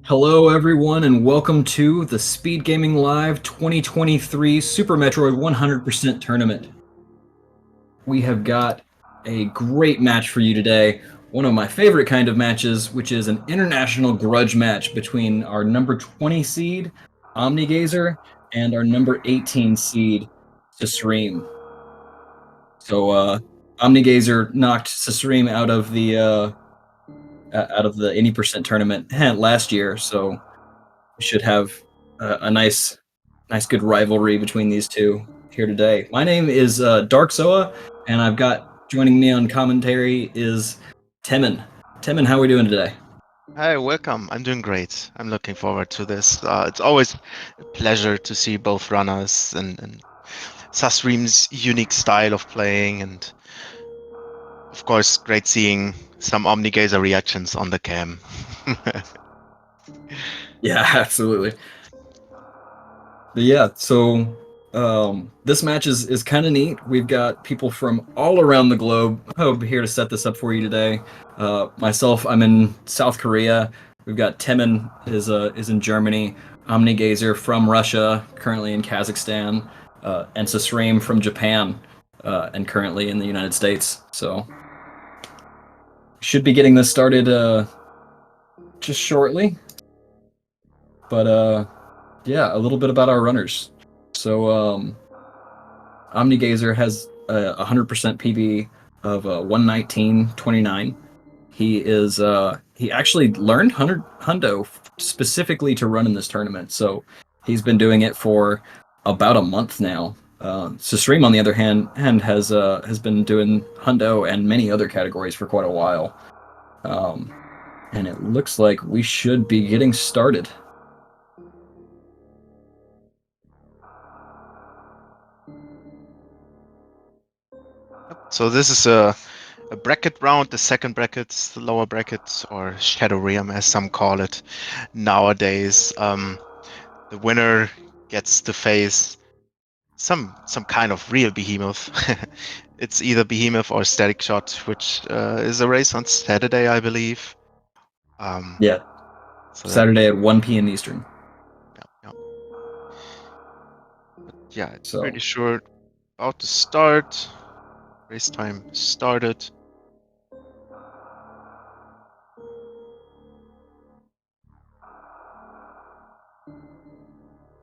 Hello, everyone, and welcome to the Speedgaming Live 2023 Super Metroid 100% Tournament. We have got a great match for you today. One of my favorite kind of matches, which is an international grudge match between our number 20 seed, Omnigazer, and our number 18 seed, susreime. So, Omnigazer knocked susreime out of the 80% tournament last year, so we should have a nice good rivalry between these two here today. My name is Dark Soa, and I've got joining me on commentary is Temin. Temin, how are we doing today? Hi, welcome. I'm doing great. I'm looking forward to this. It's always a pleasure to see both runners and susreime's unique style of playing, and of course, great seeing some omnigazer reactions on the cam. Yeah, absolutely. But yeah, so this match is kind of neat. We've got people from all around the globe here to set this up for you today. Myself, I'm in South Korea. We've got Temin is in Germany. Omnigazer from Russia, currently in Kazakhstan, and susreime from Japan, and currently in the United States. So should be getting this started just shortly. But yeah, a little bit about our runners. So Omnigazer has a 100% PB of 119.29. He actually learned Hundo specifically to run in this tournament, so he's been doing it for about a month now. susreime, on the other hand, has been doing Hundo and many other categories for quite a while. Um, and it looks like we should be getting started. So this is a bracket round, the second bracket, the lower bracket, or Shadow Realm as some call it nowadays. The winner gets to face some kind of real behemoth. It's either behemoth or static shot, which is a race on Saturday, I believe. Yeah, So that Saturday at 1 p.m. Eastern. yeah. Yeah, it's So pretty sure about to start. Race time started.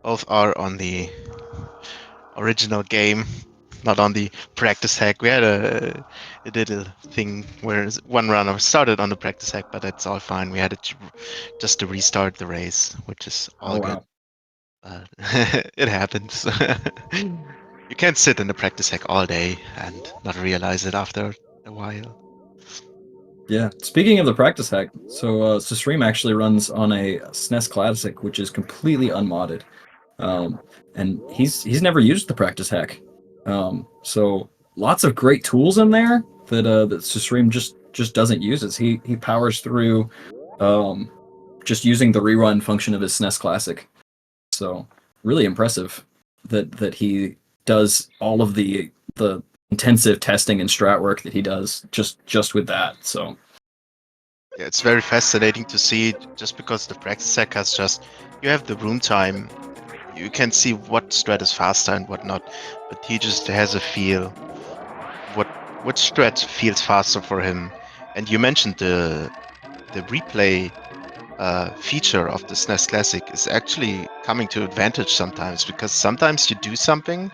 Both are on the original game, not on the practice hack. We had a little thing where one runner started on the practice hack, but that's all fine. We had it just to restart the race, which is oh all good. wow. But it happens. You can't sit in the practice hack all day and not realize it after a while. Yeah. Speaking of the practice hack, so susreime actually runs on a SNES Classic, which is completely unmodded. Um, and he's never used the practice hack. So lots of great tools in there that susreime just doesn't use. He powers through um, just using the rerun function of his SNES Classic. So really impressive that he does all of the intensive testing and strat work that he does just with that. So Yeah, it's very fascinating to see just because the practice hack has just you have the room time. You can see what strat is faster and what not, but he just has a feel what strat feels faster for him. And you mentioned the replay feature of the SNES Classic is actually coming to advantage sometimes because sometimes you do something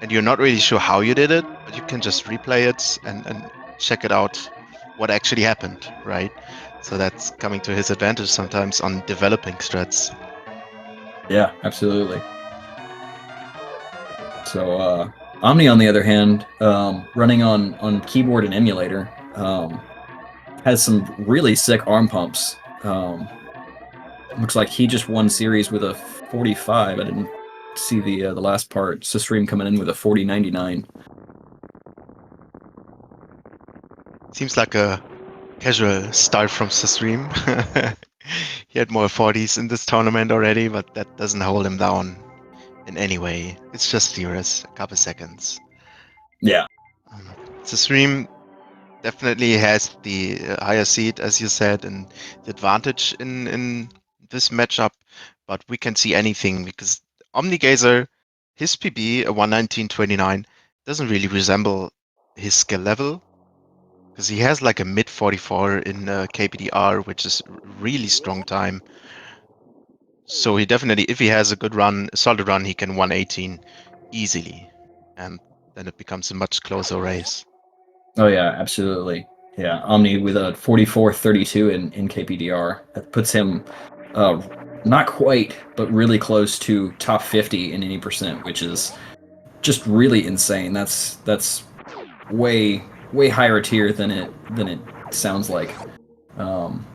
and you're not really sure how you did it, but you can just replay it and check it out what actually happened, right? So that's coming to his advantage sometimes on developing strats. yeah, absolutely. So Omni, on the other hand, running on keyboard and emulator, has some really sick arm pumps. Looks like he just won series with a 45. I didn't see the last part. susreime coming in with a 40.99. Seems like a casual start from susreime. He had more 40s in this tournament already, but that doesn't hold him down in any way. It's just furious, a couple seconds. Yeah, susreime definitely has the higher seed, as you said, and the advantage in this matchup, but we can see anything because Omnigazer, his PB, a 119.29, doesn't really resemble his skill level because he has like a mid 44 in KPDR, which is really strong time. So he definitely, if he has a good run, a solid run, he can 118 easily, and then it becomes a much closer race. Oh yeah, absolutely. Yeah, Omni with a 44-32 in KPDR. That puts him not quite, but really close to top 50 in any percent, which is just really insane. That's way higher tier than it sounds like. Um,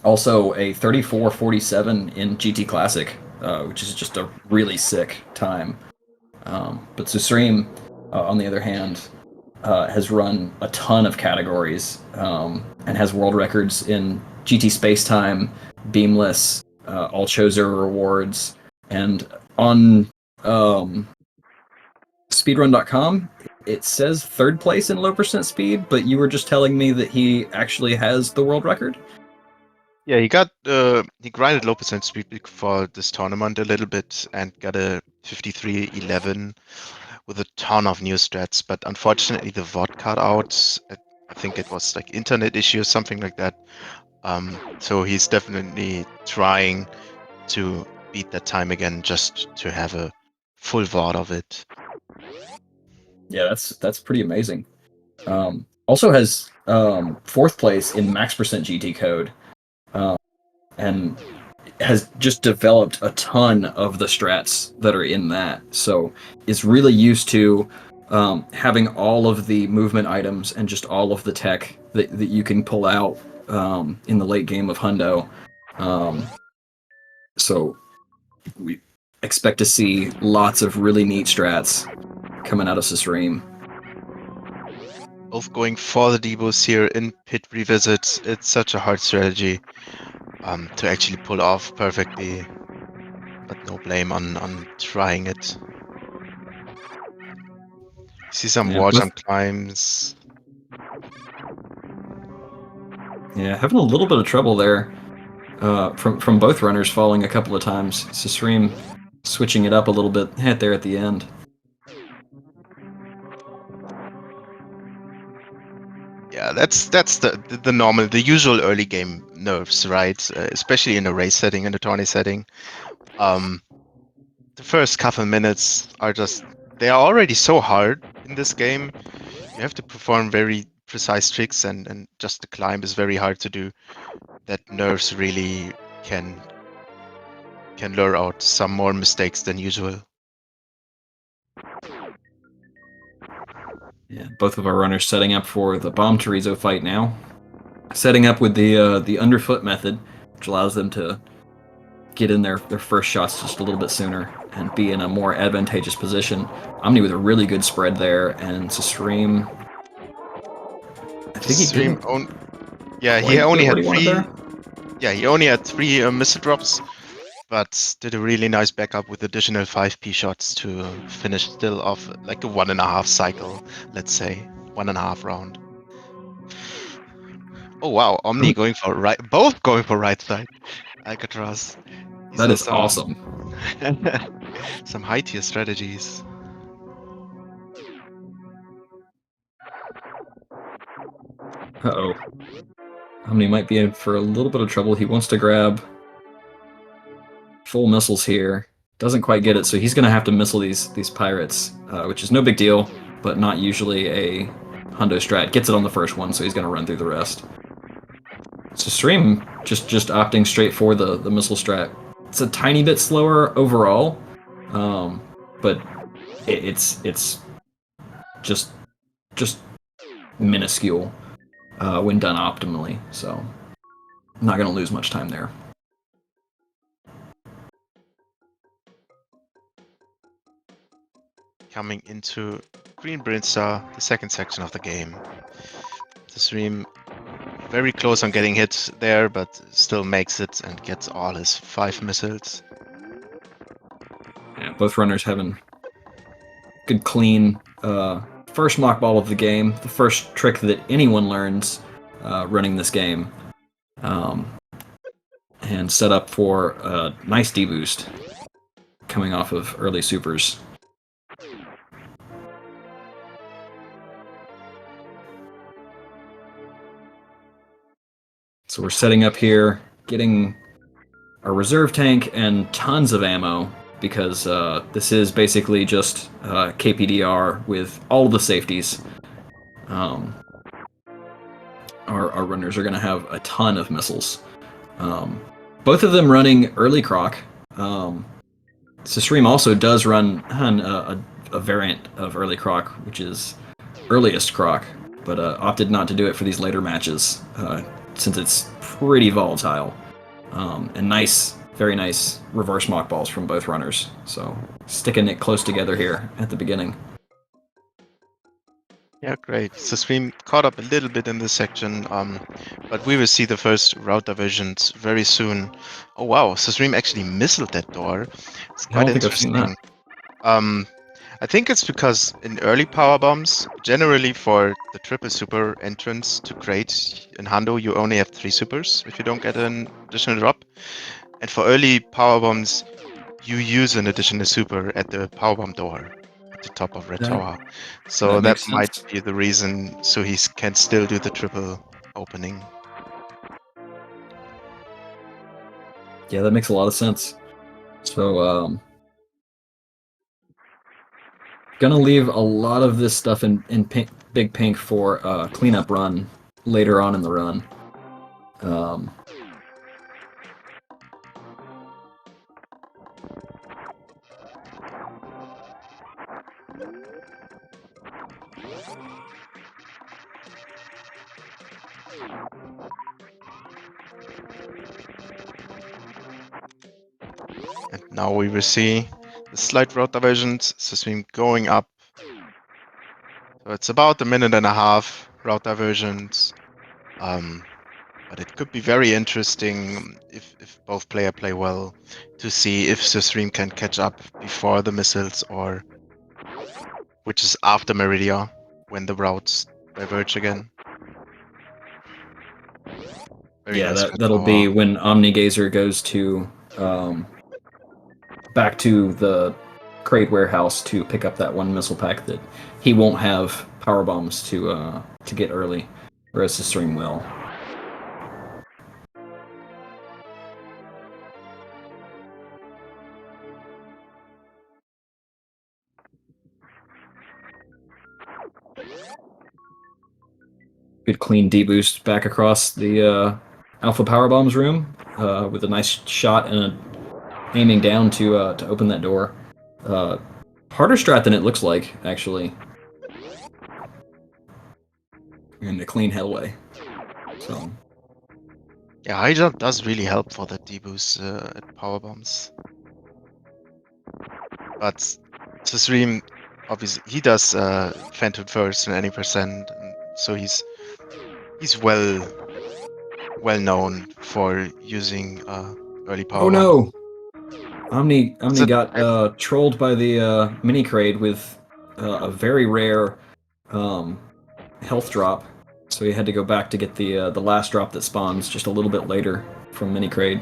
Also a 34-47 in GT Classic, which is just a really sick time. But Susreime, on the other hand, has run a ton of categories and has world records in GT Spacetime, Beamless, all Choser rewards, and on speedrun.com it says third place in low percent speed, but you were just telling me that he actually has the world record. Yeah, he grinded low percent speed for this tournament a little bit and got a 53.11 with a ton of new strats, but unfortunately the VOD cut out. I think it was like internet issue or something like that. So he's definitely trying to beat that time again just to have a full VOD of it. Yeah, that's pretty amazing. Also has fourth place in max percent GT code, and has just developed a ton of the strats that are in that. So is really used to having all of the movement items and just all of the tech that you can pull out in the late game of Hundo. So we expect to see lots of really neat strats coming out of Susreime. Both going for the Debos here in pit revisits. It's such a hard strategy to actually pull off perfectly, but no blame on trying it. See some Yeah, wall jump climbs. yeah, having a little bit of trouble there from both runners falling a couple of times. Susreime switching it up a little bit there at the end. Yeah, that's the normal, the usual early game nerves, right? Especially in a race setting, in a tourney setting. Um, the first couple minutes are just, they are already so hard in this game. You have to perform very precise tricks, and just the climb is very hard to do. That nerves really can lure out some more mistakes than usual. Yeah, both of our runners setting up for the Bomb Chorizo fight now. Setting up with the underfoot method, which allows them to get in their first shots just a little bit sooner and be in a more advantageous position. Omni with a really good spread there, and Susreime, I think he Stream didn't on, yeah, he quite only get what had he wanted there. he only had three missile drops, but did a really nice backup with additional 5p shots to finish still off like a 1.5 cycle, let's say 1.5 round. Oh wow, Omni going for right, both going for right side. Alcatraz. These That are is some awesome. some high tier strategies. Uh-oh. Omni might be in for a little bit of trouble. He wants to grab full missiles here. Doesn't quite get it, so he's going to have to missile these pirates, which is no big deal, but not usually a Hundo strat. Gets it on the first one, so he's going to run through the rest. So Stream just opting straight for the missile strat. It's a tiny bit slower overall, but it's just minuscule when done optimally. So I'm not going to lose much time there. Coming into Green Brinster, the second section of the game. The stream very close on getting hit there, but still makes it and gets all his 5 missiles. Yeah, both runners having good clean first mock ball of the game, the first trick that anyone learns running this game. and set up for a nice D-boost coming off of early supers. So we're setting up here, getting our reserve tank and tons of ammo, because this is basically just KPDR with all of the safeties. Our runners are going to have a ton of missiles. Both of them running early croc. susreime also does run a variant of early croc, which is earliest croc, but opted not to do it for these later matches since it's pretty volatile. And nice, very nice reverse mock balls from both runners. So sticking it close together here at the beginning. Yeah, great. susreime caught up a little bit in this section, but we will see the first route diversions very soon. Oh wow, susreime actually missiled that door. It's I quite don't think I've seen that. interesting. I think it's because in early power bombs, generally for the triple super entrance to crate in Hando, you only have 3 supers if you don't get an additional drop. And for early power bombs, you use an additional super at the power bomb door at the top of Red Tower. So That that makes might sense. be the reason so he can still do the triple opening. Yeah, that makes a lot of sense. So, gonna leave a lot of this stuff in Big Pink for cleanup run later on in the run. And now we will see the slight route diversions, susreime going up. So it's about a minute and a half route diversions. But it could be very interesting if both player play well to see if susreime can catch up before the missiles or which is after Meridia when the routes diverge again. Very Yeah, nice that'll be power. when omnigazer goes to back to the crate warehouse to pick up that one missile pack that he won't have power bombs to get early, whereas susreime will. Good clean D-boost back across the Alpha Power Bombs room with a nice shot and aiming down to open that door. Harder strat than it looks like, actually. And a clean headway. So Yeah, high jump does really help for the deboost at power bombs. But susreime, obviously, he does Phantom first in any percent, so he's well known for using early power oh bombs. no! Omni Was it got trolled by the mini crate with a very rare health drop, so he had to go back to get the last drop that spawns just a little bit later from mini crate.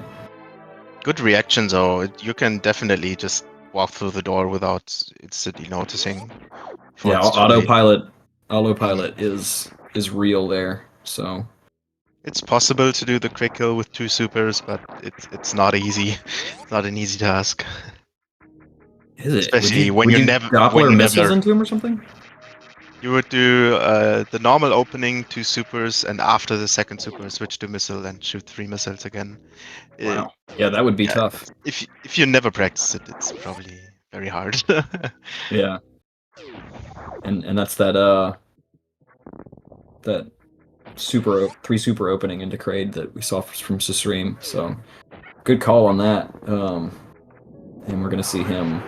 good reaction though? You can definitely just walk through the door without instantly noticing. Yeah, It's too late. autopilot is real there. So It's possible to do the quick kill with 2 supers, but it's not easy. It's not an easy task. is it? Especially when Would you you never Doppler missiles into him or something? you would do the normal opening 2 supers and after the second super switch to missile and shoot 3 missiles again. Wow. Yeah, that would be Yeah, tough. if you never practice it, it's probably very hard. Yeah. And that's that three super opening into Kraid that we saw from susreime. So good call on that. And we're gonna see him,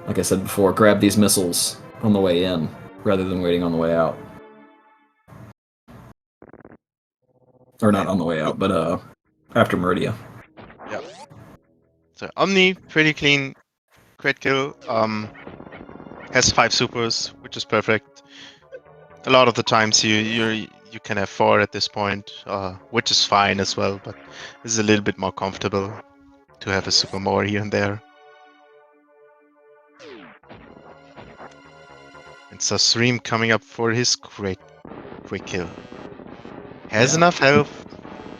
like I said before, grab these missiles on the way in rather than waiting on the way out. Or not on the way out, but after Meridia. Yeah. So Omni, pretty clean crit kill. Has 5 supers, which is perfect. A lot of the times you you can have 4 at this point, which is fine as well, but this is a little bit more comfortable to have a super more here and there. And susreime coming up for his great quick kill. Has enough health.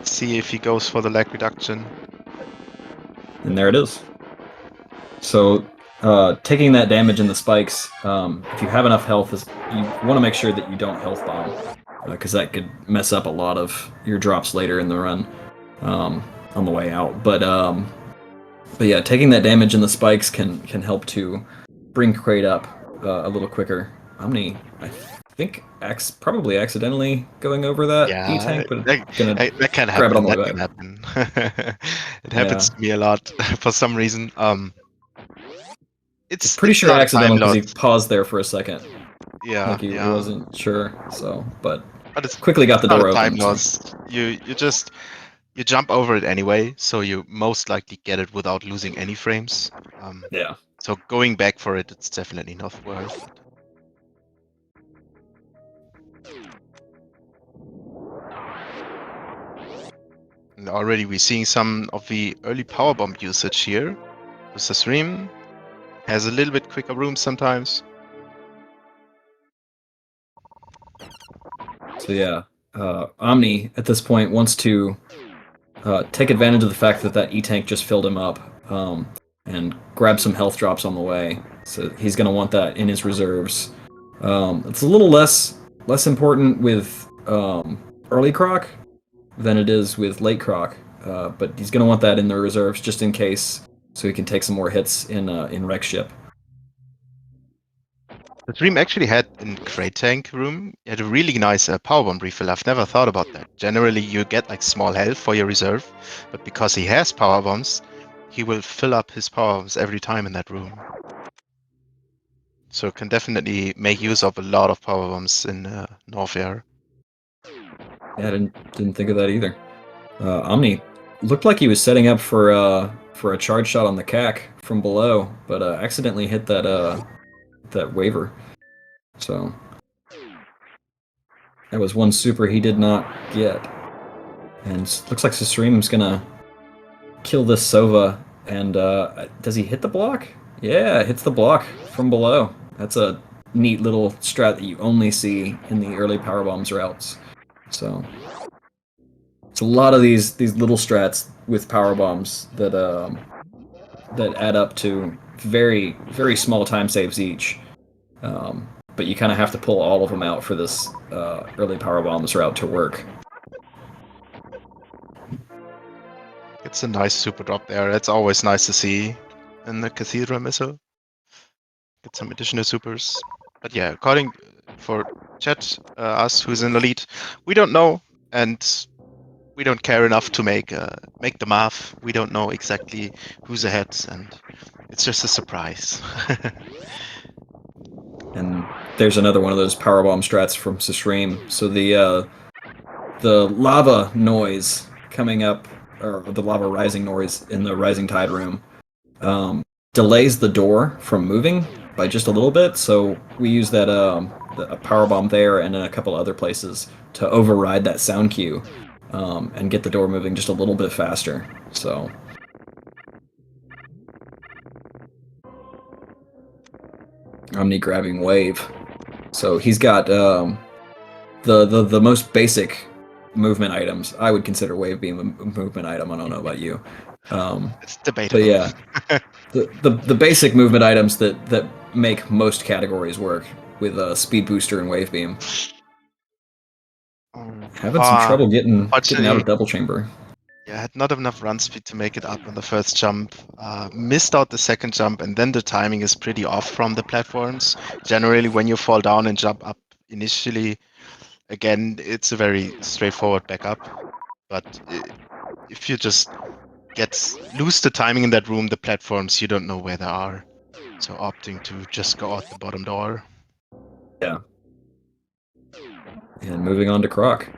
See if he goes for the lag reduction. And there it is. So, taking that damage in the spikes, if you have enough health, you want to make sure that you don't health bomb, because that could mess up a lot of your drops later in the run, on the way out. But yeah, taking that damage in the spikes can help to bring Crate up a little quicker. Omni, I think, probably accidentally going over that E-tank, but gonna that can grab it on happen. the way That can back. happen. It happens to me a lot for some reason. Pretty It's sure not a time accidental because he loss. paused there for a second. Yeah, Like he wasn't sure, so but But quickly got it's the not a door time open. So. loss. You jump over it anyway, so you most likely get it without losing any frames. Yeah. So going back for it, it's definitely not worth it. And already we're seeing some of the early power bomb usage here. The susreime has a little bit quicker room sometimes. So yeah, Omni at this point wants to take advantage of the fact that that E-tank just filled him up, and grab some health drops on the way. So he's going to want that in his reserves. It's a little less important with early Croc than it is with late Croc, but he's going to want that in the reserves just in case, so he can take some more hits in Wreck Ship. The Dream actually had in Crate Tank room, it had a really nice power bomb refill. I've never thought about that. Generally, you get like small health for your reserve, but because he has power bombs, he will fill up his power bombs every time in that room. So can definitely make use of a lot of power bombs in Norfair. Yeah, I didn't think of that either. Omni looked like he was setting up for a charge shot on the CAC from below, but accidentally hit that waiver. So that was one super he did not get. And looks like susreime's gonna kill this Sova. And does he hit the block? Yeah, hits the block from below. That's a neat little strat that you only see in the early power bombs routes. So it's a lot of these little strats with power bombs that add up to very small time saves each. But you kind of have to pull all of them out for this early power bombs route to work. It's a nice super drop there. It's always nice to see in the Cathedral missile. Get some additional supers. But yeah, according for chat, us who's in the lead, we don't know, and we don't care enough to make the math. We don't know exactly who's ahead, and it's just a surprise. And there's another one of those powerbomb strats from susreime. So the lava noise coming up, or the lava rising noise in the Rising Tide room, delays the door from moving by just a little bit. So we use that a powerbomb there and in a couple other places to override that sound cue, and get the door moving just a little bit faster. So. Omni grabbing wave. So he's got the most basic movement items. I would consider wave being a movement item. I don't know about you. It's debatable. But yeah, the basic movement items that make most categories work with speed booster and wave beam. Having some trouble getting out of double chamber. Yeah, I had not enough run speed to make it up on the first jump. Missed out the second jump, and then the timing is pretty off from the platforms. Generally, when you fall down and jump up initially, again, it's a very straightforward backup. But if you just lose the timing in that room, the platforms, you don't know where they are. So opting to just go out the bottom door. Yeah. And moving on to Croc.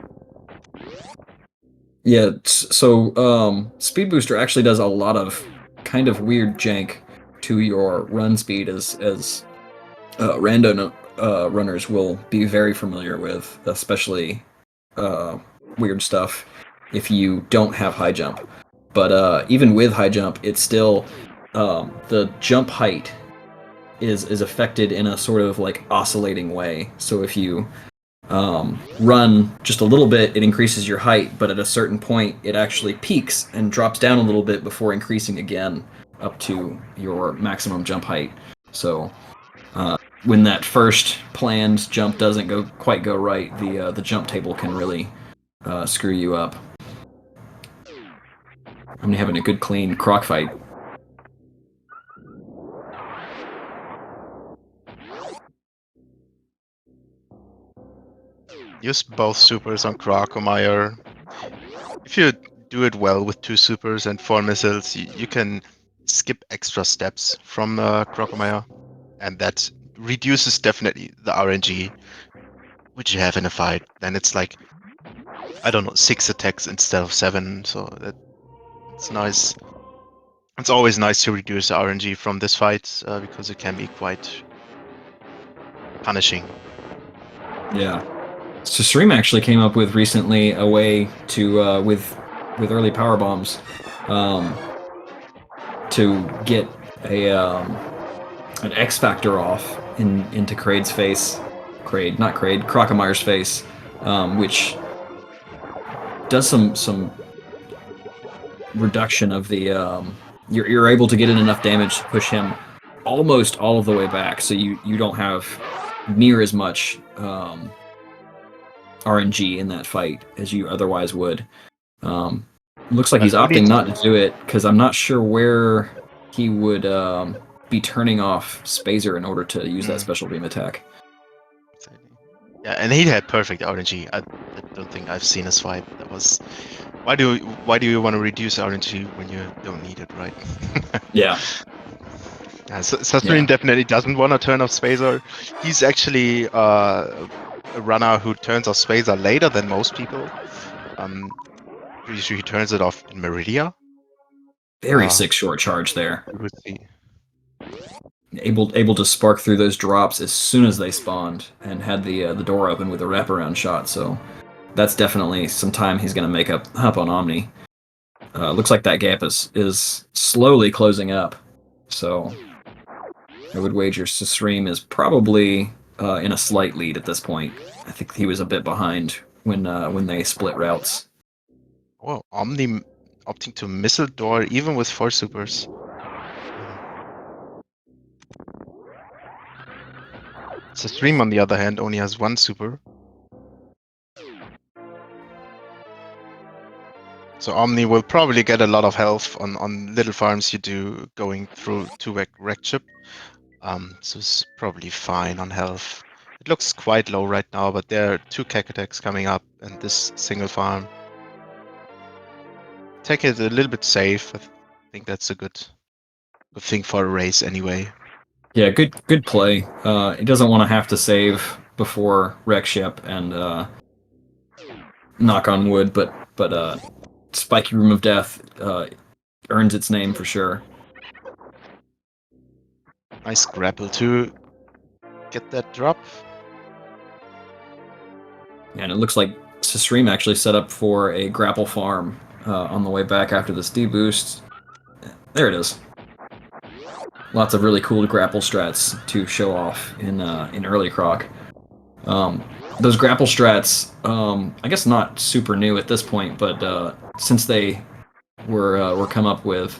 Yeah, so Speed Booster actually does a lot of kind of weird jank to your run speed, as rando runners will be very familiar with, especially weird stuff if you don't have high jump. But even with high jump, it's still the jump height is affected in a sort of like oscillating way. So if you run just a little bit, it increases your height, but at a certain point, it actually peaks and drops down a little bit before increasing again up to your maximum jump height. So when that first planned jump doesn't quite go right, the jump table can really screw you up. I'm having a good clean croc fight. Use both supers on Crocomire. If you do it well with 2 supers and 4 missiles, you can skip extra steps from Crocomire, and that reduces definitely the RNG which you have in a fight. Then it's like, I don't know, 6 attacks instead of 7, so it's nice. It's always nice to reduce the RNG from this fight because it can be quite punishing. Yeah. So Stream actually came up with recently a way to with early power bombs um, to get a an X factor off into Kraid's face. Kraid, not Kraid, Crocamire's face, which does some reduction of the you're able to get in enough damage to push him almost all of the way back, so you don't have near as much RNG in that fight as you otherwise would. Um, looks like But he's only opting not to do it because I'm not sure where he would be turning off Spazer in order to use that special beam attack. yeah, and he had perfect RNG. I don't think I've seen a swipe that was. Why do you want to reduce RNG when you don't need it, right? Yeah, Susreime yeah, definitely doesn't want to turn off Spazer. He's actually a runner who turns off Spazer later than most people. Pretty sure he turns it off in Meridia. very sick short charge there. We would see. Able to spark through those drops as soon as they spawned, and had the door open with a wraparound shot. So that's definitely some time he's going to make up on Omni. Looks like that gap is slowly closing up. So I would wager Susreime is probably in a slight lead at this point. I think he was a bit behind when they split routes. Oh, Omni opting to missile door even with 4 supers. Susreime, on the other hand, only has 1 super. So Omni will probably get a lot of health on little farms you do going through to wreck chip. So it's probably fine on health. It looks quite low right now, but there are 2 Kek attacks coming up and this single farm. Take it a little bit safe. I think that's a good thing for a race anyway. Yeah, good play. He doesn't want to have to save before wreck ship and knock on wood, but spiky room of death earns its name for sure. Nice grapple to get that drop. Yeah, and it looks like Susreime actually set up for a grapple farm on the way back after this deboost. There it is. Lots of really cool grapple strats to show off in early Croc. Those grapple strats, I guess not super new at this point, but since they were come up with,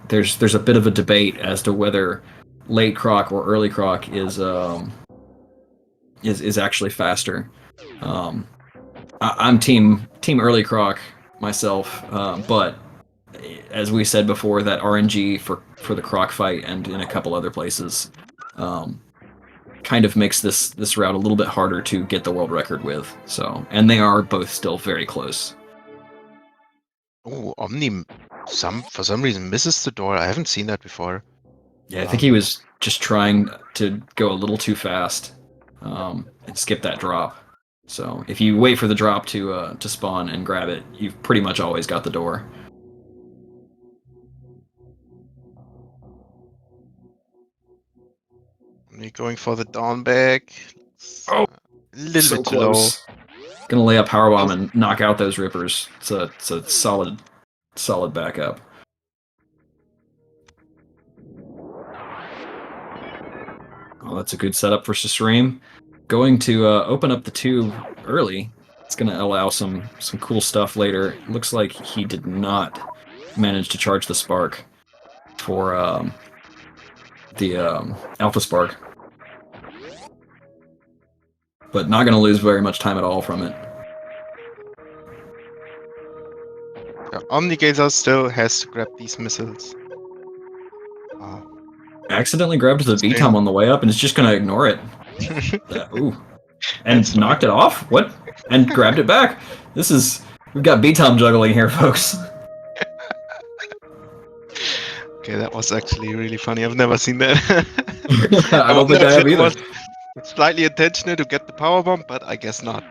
there's a bit of a debate as to whether late Croc or early Croc is actually faster. I'm team early Croc myself, but as we said before, that RNG for the Croc fight and in a couple other places kind of makes this route a little bit harder to get the world record with. So, and they are both still very close. Oh, Omni for some reason misses the door. I haven't seen that before. Yeah, I think he was just trying to go a little too fast and skip that drop. So if you wait for the drop to spawn and grab it, you've pretty much always got the door. Omni going for the down back. Oh, A little So bit too low. close. Gonna lay a power bomb and knock out those rippers. It's a solid backup. Oh, that's a good setup for susreime. Going to open up the tube early. It's gonna allow some cool stuff later. Looks like he did not manage to charge the spark for the alpha spark, but not gonna lose very much time at all from it. Omnigazer still has to grab these missiles. Accidentally grabbed the B-Tom on the way up and is just gonna ignore it. Ooh. And That's knocked it off? What? And grabbed it back. We've got B-Tom juggling here, folks. Okay, that was actually really funny. I've never seen that. I don't think I have either. It's slightly intentional to get the power bomb, but I guess not.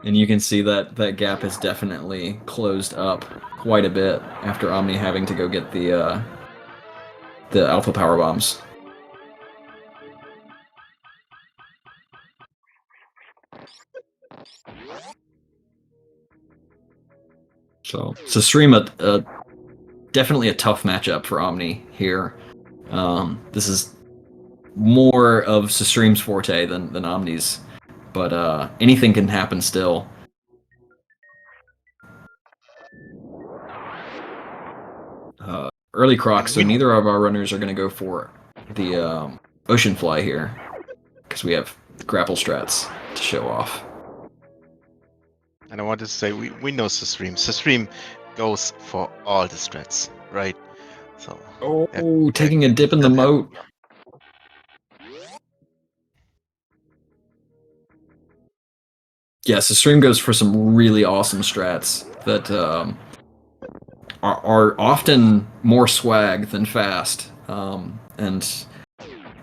And you can see that gap has definitely closed up quite a bit after Omni having to go get the alpha power bombs. So susreime, definitely a tough matchup for Omni here. This is more of susreime's forte than Omni's, but anything can happen still. Early croc, so neither of our runners are going to go for the ocean fly here, because we have grapple strats to show off. And I wanted to say, we know susreime. Susreime goes for all the strats, right? So. Oh, taking a dip in the moat. Yeah, susreime goes for some really awesome strats that are often more swag than fast, and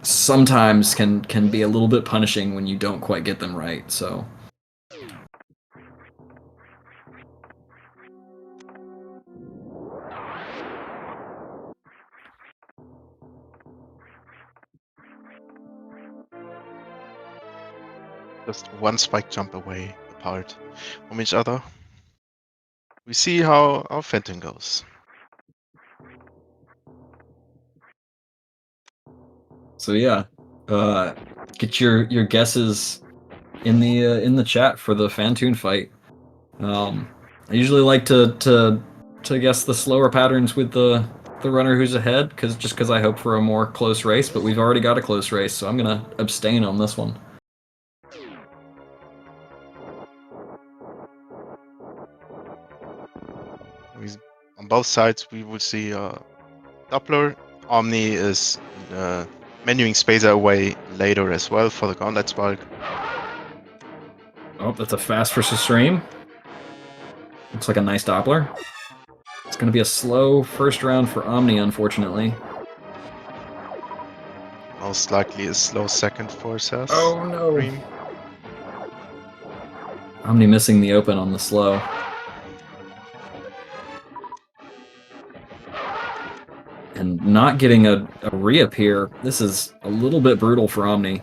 sometimes can be a little bit punishing when you don't quite get them right. So. Just one spike jump away apart from each other. We see how our Phantom goes. So yeah, get your guesses in the chat for the Fantoon fight. I usually like to guess the slower patterns with the runner who's ahead, because I hope for a more close race. But we've already got a close race, so I'm gonna abstain on this one. On both sides, we will see Doppler. Omni is menuing Spacer away later as well for the Gauntlet Spark. Oh, that's a fast for susreime. Looks like a nice Doppler. It's going to be a slow first round for Omni, unfortunately. Most likely a slow second for Seth. Oh no! Omni missing the open on the slow. And not getting a reappear. This is a little bit brutal for Omni.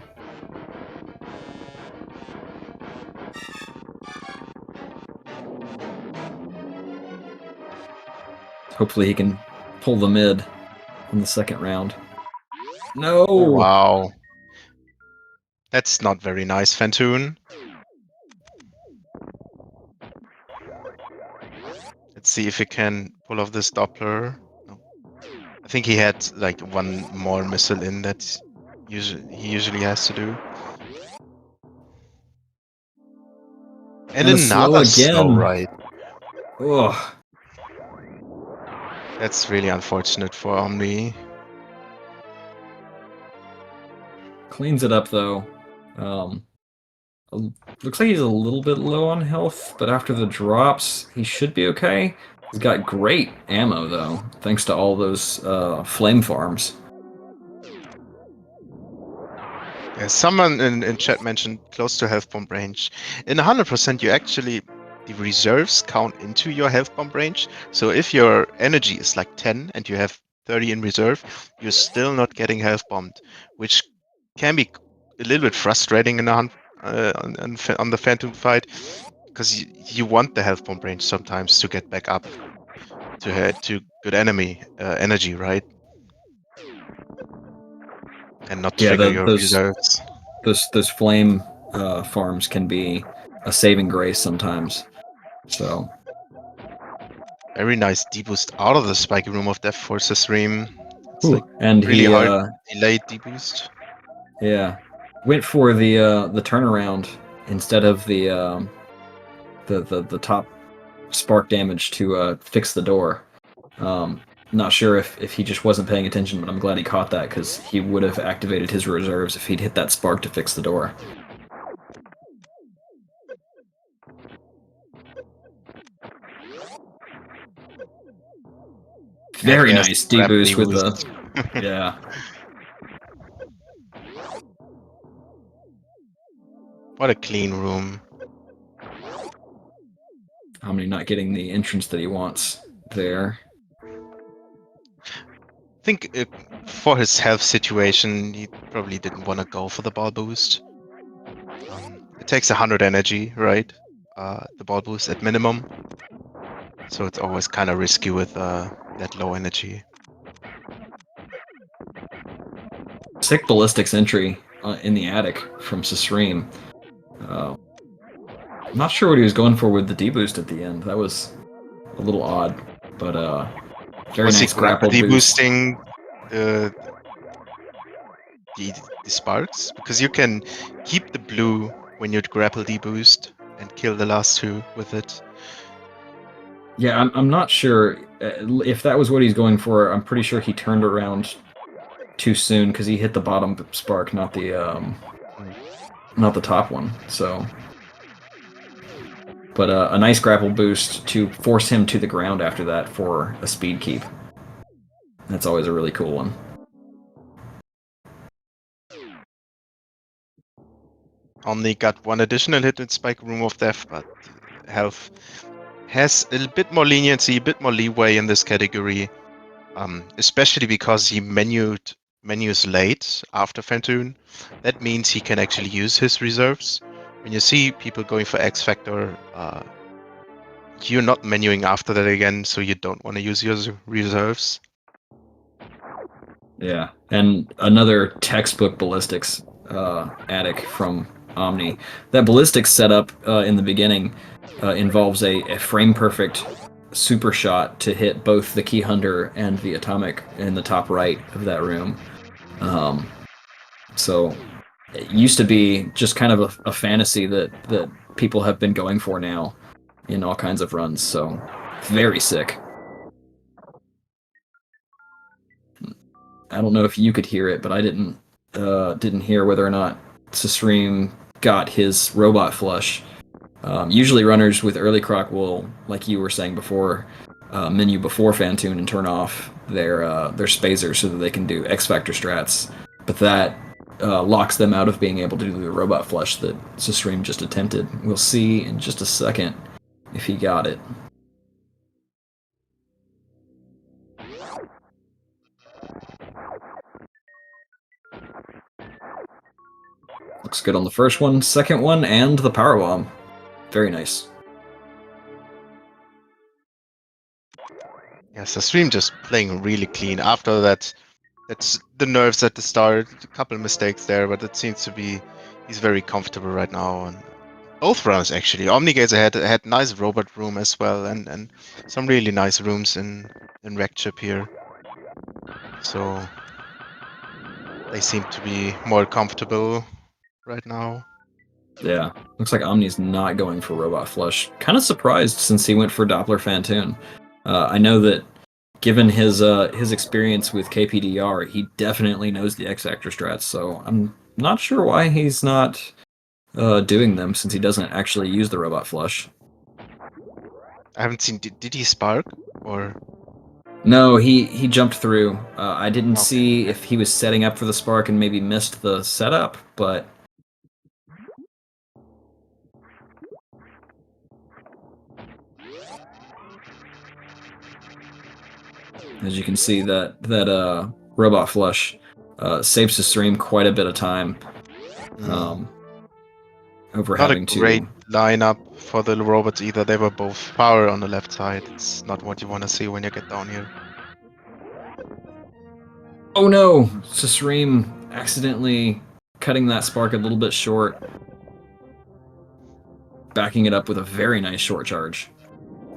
Hopefully he can pull the mid in the second round. No! Wow. That's not very nice, Fantoon. Let's see if he can pull off this Doppler. No. I think he had like one more missile in that he usually has to do. And another slow ride. Ugh. That's really unfortunate for Omni. Cleans it up though. Looks like he's a little bit low on health, but after the drops, he should be okay. He's got great ammo though, thanks to all those flame farms. Yeah, someone in chat mentioned close to health bomb range. In 100%, you actually, the reserves count into your health bomb range. So if your energy is like 10 and you have 30 in reserve, you're still not getting health bombed, which can be a little bit frustrating in on the Phantom fight, because you want the health bomb range sometimes to get back up to head to good enemy energy, right? And not Yeah, trigger your reserves. those flame farms can be a saving grace sometimes. So Very nice deboost out of the spiky room of death for susreime. It's like and really he hard delayed deboost. went for the turnaround instead of the top spark damage to fix the door. Not sure if he just wasn't paying attention, but I'm glad he caught that because he would have activated his reserves if he'd hit that spark to fix the door. Very Heck-ass nice grappling deboost with the boost. yeah. What a clean room. Omni not getting the entrance that he wants there. I think for his health situation, he probably didn't want to go for the ball boost. It takes 100 energy, right? The ball boost at minimum. So it's always kind of risky with that low energy. Sick ballistics entry in the attic from susreime. I'm not sure what he was going for with the deboost at the end. That was a little odd, but very Was he nice grapple boost. deboosting the, the sparks? Because you can keep the blue when you grapple deboost and kill the last two with it. Yeah, I'm not sure if that was what he's going for. I'm pretty sure he turned around too soon because he hit the bottom spark, not the top one. So, but a nice grapple boost to force him to the ground after that for a speed keep. That's always a really cool one. Omni got one additional hit in Spike Room of Death, but health has a bit more leniency, a bit more leeway in this category, especially because he menus late after Phantoon. That means he can actually use his reserves. When you see people going for X Factor, you're not menuing after that again, so you don't want to use your reserves. Yeah, and another textbook ballistics attic from Omni. That ballistics setup in the beginning involves a frame perfect super shot to hit both the key hunter and the atomic in the top right of that room. Um, so it used to be just kind of a fantasy that people have been going for now in all kinds of runs. So very sick. I don't know if you could hear it, but I didn't hear whether or not susreime got his robot flush. Usually, runners with early croc will, like you were saying before, menu before Phantoon and turn off their spazer so that they can do X Factor strats. But that locks them out of being able to do the robot flush that susreime just attempted. We'll see in just a second if he got it. Looks good on the first one, second one, and the power bomb. Very nice. Yeah, so Stream just playing really clean. After that, that's the nerves at the start, a couple of mistakes there, but it seems to be he's very comfortable right now. And both runs actually. Omnigazer had nice robot room as well, and some really nice rooms in Wreckchip here. So they seem to be more comfortable right now. Yeah, looks like Omni's not going for Robot Flush. Kind of surprised since he went for Doppler Phantoon. I know that given his experience with KPDR, he definitely knows the X Factor strats. So I'm not sure why he's not doing them since he doesn't actually use the Robot Flush. I haven't seen. Did he spark or? No, he jumped through. I didn't Okay. see if he was setting up for the spark and maybe missed the setup, but As you can see, that robot flush saves the stream quite a bit of time. Over Not a having great to. lineup for the robots either. They were both power on the left side. It's not what you want to see when you get down here. Oh no! susreime accidentally cutting that spark a little bit short. Backing it up with a very nice short charge.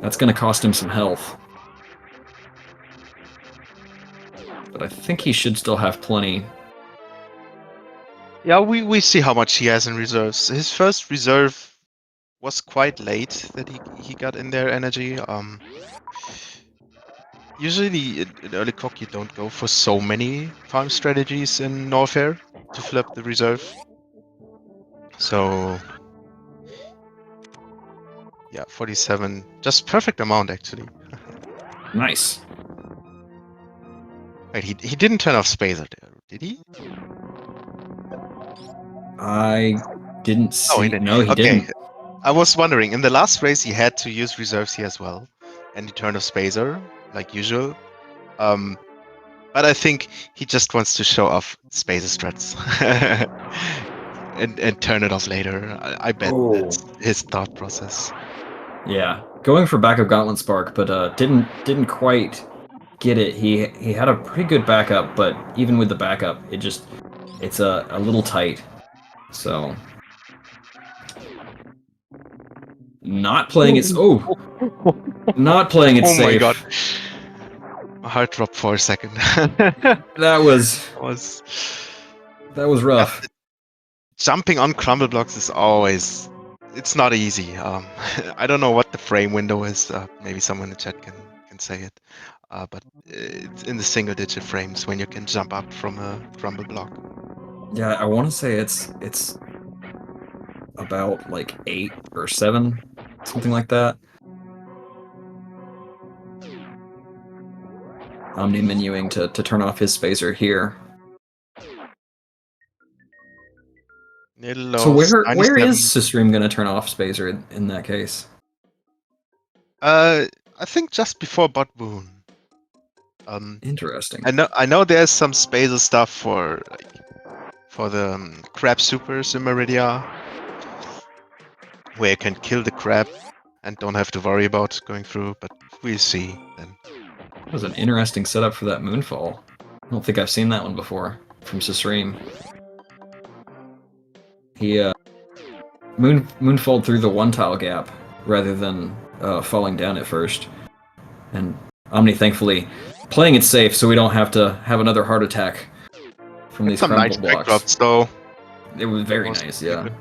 That's going to cost him some health. But I think he should still have plenty. Yeah, we see how much he has in reserves. His first reserve was quite late that he got in there energy. Usually in early clock you don't go for so many farm strategies in Norfair to fill up the reserve. So yeah, 47, just perfect amount actually. Nice. Wait, he didn't turn off Spacer there, did he? I didn't Oh, he see. didn't. No, he Okay, didn't. I was wondering, in the last race he had to use reserves here as well, and he turned off Spacer, like usual. But I think he just wants to show off Spacer strats. and turn it off later. I bet that's his thought process. Yeah, going for backup Gauntlet Spark, but didn't quite get it. He had a pretty good backup, but even with the backup, it's a little tight. So not playing it. Oh, not playing it Oh my god. safe. My heart dropped for a second. That was was yeah, rough. jumping on crumble blocks is always, it's not easy. I don't know what the frame window is. Maybe someone in the chat can say it. But it's in the single digit frames when you can jump up from a crumble block. Yeah, I want to say it's about like 8 or 7, something like that. Omni menuing to turn off his spacer here. Little So lost, where is 97. susreime gonna turn off spacer in that case? I think just before bot boon. Interesting. I know there's some spacer stuff for the crab supers in Meridia, where you can kill the crab and don't have to worry about going through, but we'll see then. That was an interesting setup for that moonfall. I don't think I've seen that one before from susreime. He moonfalled through the one tile gap rather than falling down at first. And Omni thankfully playing it safe so we don't have to have another heart attack from It's these some crumble nice blocks. backdrops though. It was very Was nice, pretty yeah. good.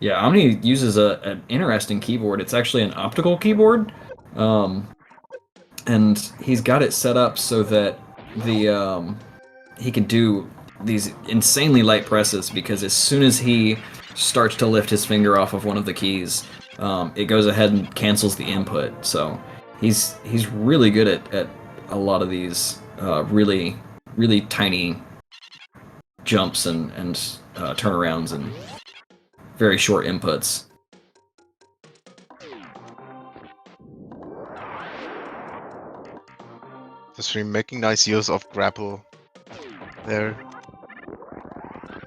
Yeah, Omni uses an interesting keyboard. It's actually an optical keyboard, and he's got it set up so that he can do these insanely light presses because as soon as he starts to lift his finger off of one of the keys, it goes ahead and cancels the input. So he's really good at a lot of these really tiny jumps and turnarounds and very short inputs. Just really making nice use of grapple there.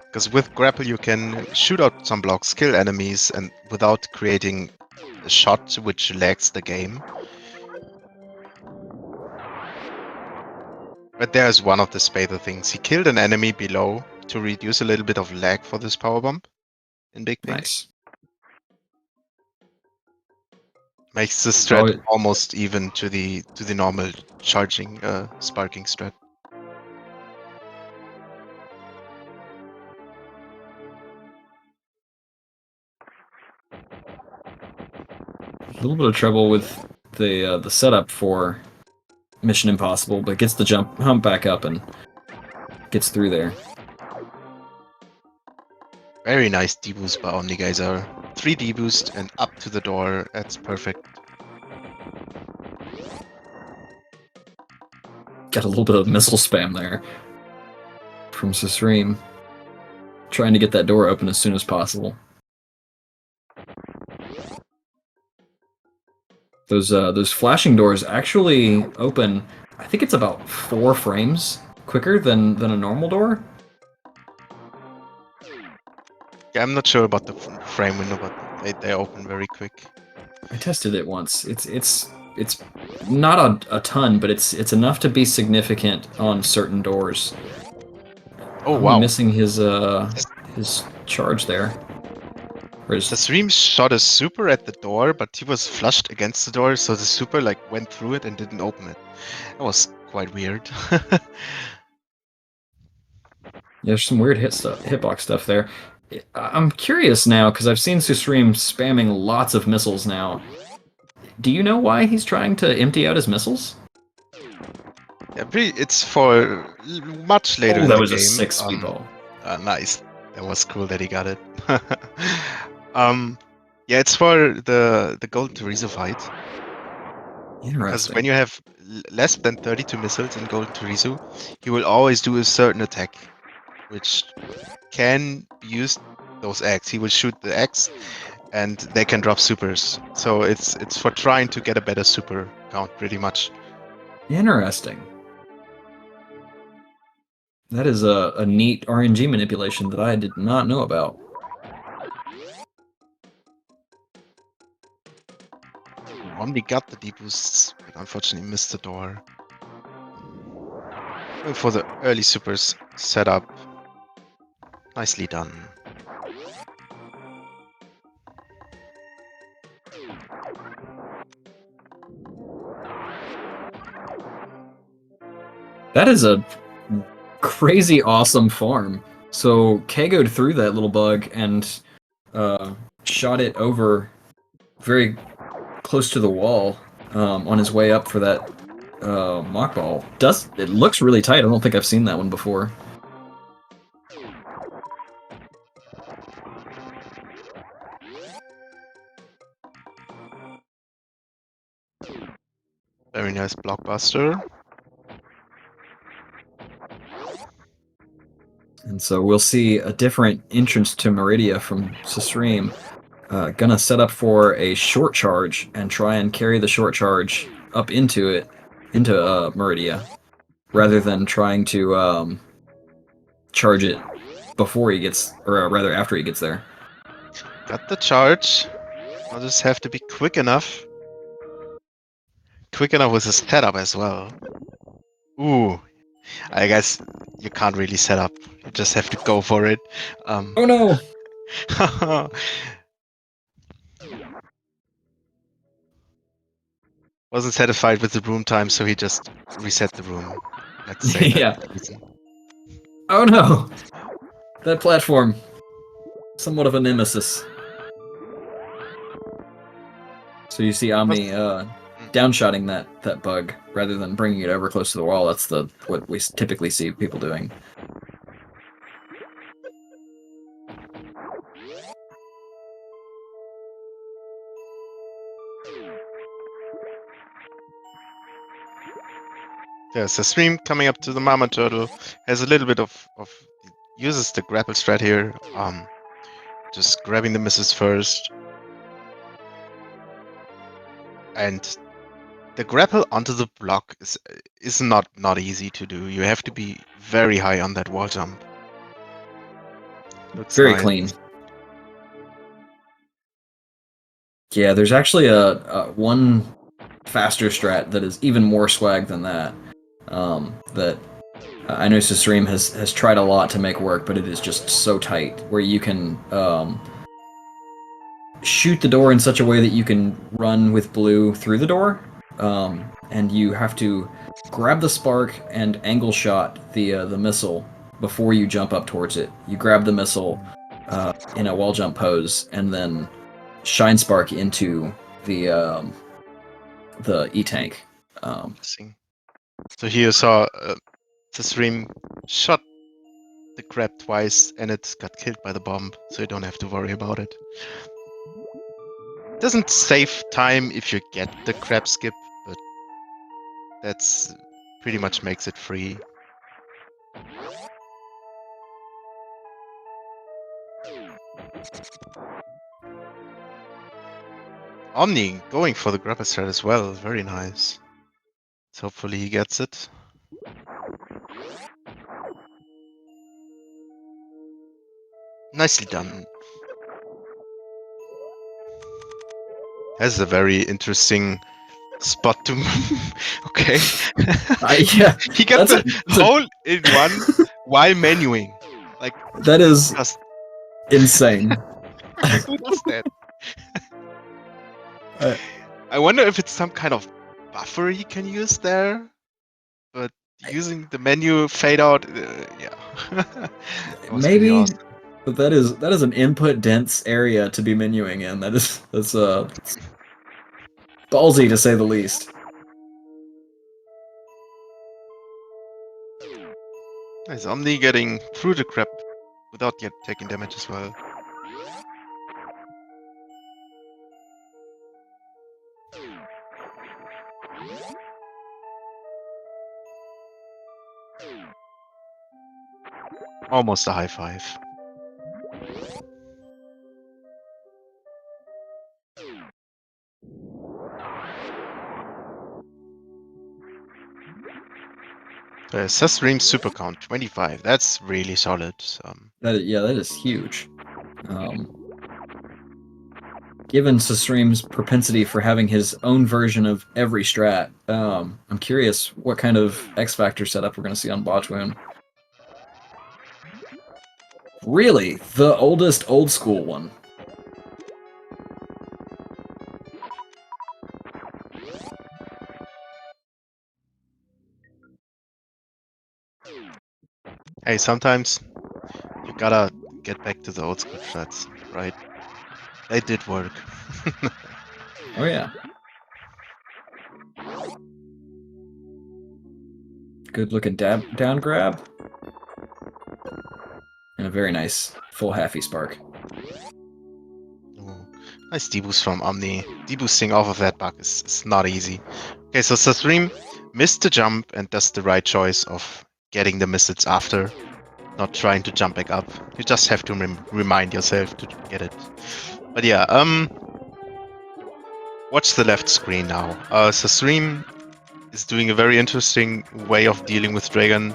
Because with grapple you can shoot out some blocks, kill enemies, and without creating a shot which lags the game. But there's one of the Spader things. He killed an enemy below to reduce a little bit of lag for this power bump in Big Pink. Nice. Makes the strat Probably almost even to the normal charging sparking strat. a little bit of trouble with the setup for Mission Impossible, but gets the hump back up and gets through there. Very nice deboost by omnigazer. 3 deboost and up to the door. That's perfect. Got a little bit of missile spam there from susreime, trying to get that door open as soon as possible. Those flashing doors actually open. I think it's about 4 frames quicker than a normal door. Yeah, I'm not sure about the frame window, but they open very quick. I tested it once. It's not a ton, but it's enough to be significant on certain doors. Oh I'm wow. missing his charge there. Or his, The stream shot a super at the door, but he was flushed against the door, so the super like went through it and didn't open it. That was quite weird. there's some weird hitbox stuff there. I'm curious now because I've seen Susreime spamming lots of missiles now. Do you know why he's trying to empty out his missiles? Yeah, it's for much later Oh, in that the was a game. 6 speedball. Nice. That was cool that he got it. um, yeah, it's for the Golden Teresa fight. Because when Interesting. you have less than 32 missiles in Golden Teresa, you will always do a certain attack, which can use those eggs. He will shoot the eggs, and they can drop supers. So it's for trying to get a better super count, pretty much. Interesting. That is a neat RNG manipulation that I did not know about. Omni got the deboosts, but unfortunately missed the door. Going for the early supers setup. Nicely done. That is a crazy awesome farm. So Kagoed through that little bug and shot it over very close to the wall on his way up for that mock ball. It looks really tight. I don't think I've seen that one before. Very nice blockbuster. And so we'll see a different entrance to Meridia from Susreime. Gonna set up for a short charge and try and carry the short charge up into Meridia, rather than trying to charge it before he gets, or rather after he gets there. Got the charge. I'll just have to be quick enough. Quick enough with the setup as well. Ooh, I guess you can't really set up. You just have to go for it. Oh no! Wasn't satisfied with the room time, so he just reset the room. Let's say that's Yeah. the reason. Oh no! That platform, somewhat of a nemesis. So you see Omni downshotting that bug rather than bringing it over close to the wall. That's what we typically see people doing. There's a stream coming up to the Mama Turtle. Has a little bit of uses the grapple strat here. Just grabbing the misses first. And the grapple onto the block is not easy to do. You have to be very high on that wall jump. Looks Very nice. clean. Yeah, there's actually a one faster strat that is even more swag than that. That I know Susreime has tried a lot to make work, but it is just so tight. Where you can shoot the door in such a way that you can run with blue through the door, and you have to grab the spark and angle shot the missile before you jump up towards it. You grab the missile in a wall jump pose, and then shine spark into the E tank. So here you saw the stream shot the crab twice and it got killed by the bomb, so you don't have to worry about it. Doesn't save time if you get the crab skip, but that's pretty much makes it free. Omni going for the grapple strat as well. Very nice. So hopefully he gets it. Nicely done. That's a very interesting spot to move. Okay. Yeah, He got that's the hole in one while menuing. Like, that is just insane. who does that? Uh, I wonder if it's some kind of buffer you can use there, but using the menu fade out, yeah, that was pretty Maybe, awesome. but that is an input dense area to be menuing in. That's ballsy to say the least. Nice, Omni getting through the crap without yet taking damage as well. Almost a high five. Susreime super count 25. That's really solid. That is huge. Um, Given Susreim's propensity for having his own version of every strat, I'm curious what kind of X Factor setup we're going to see on Botchwoon. Really, the oldest old school one. Hey, sometimes you gotta get back to the old school strats, right? They did work. Oh yeah. Good looking down grab. And a very nice full halfy spark. Ooh, nice deboost from Omni. Deboosting off of that bug is not easy. Okay, so Susreime missed the jump and does the right choice of getting the missiles after, not trying to jump back up. You just have to remind yourself to get it. But yeah, watch the left screen now. Susreime is doing a very interesting way of dealing with Dragon.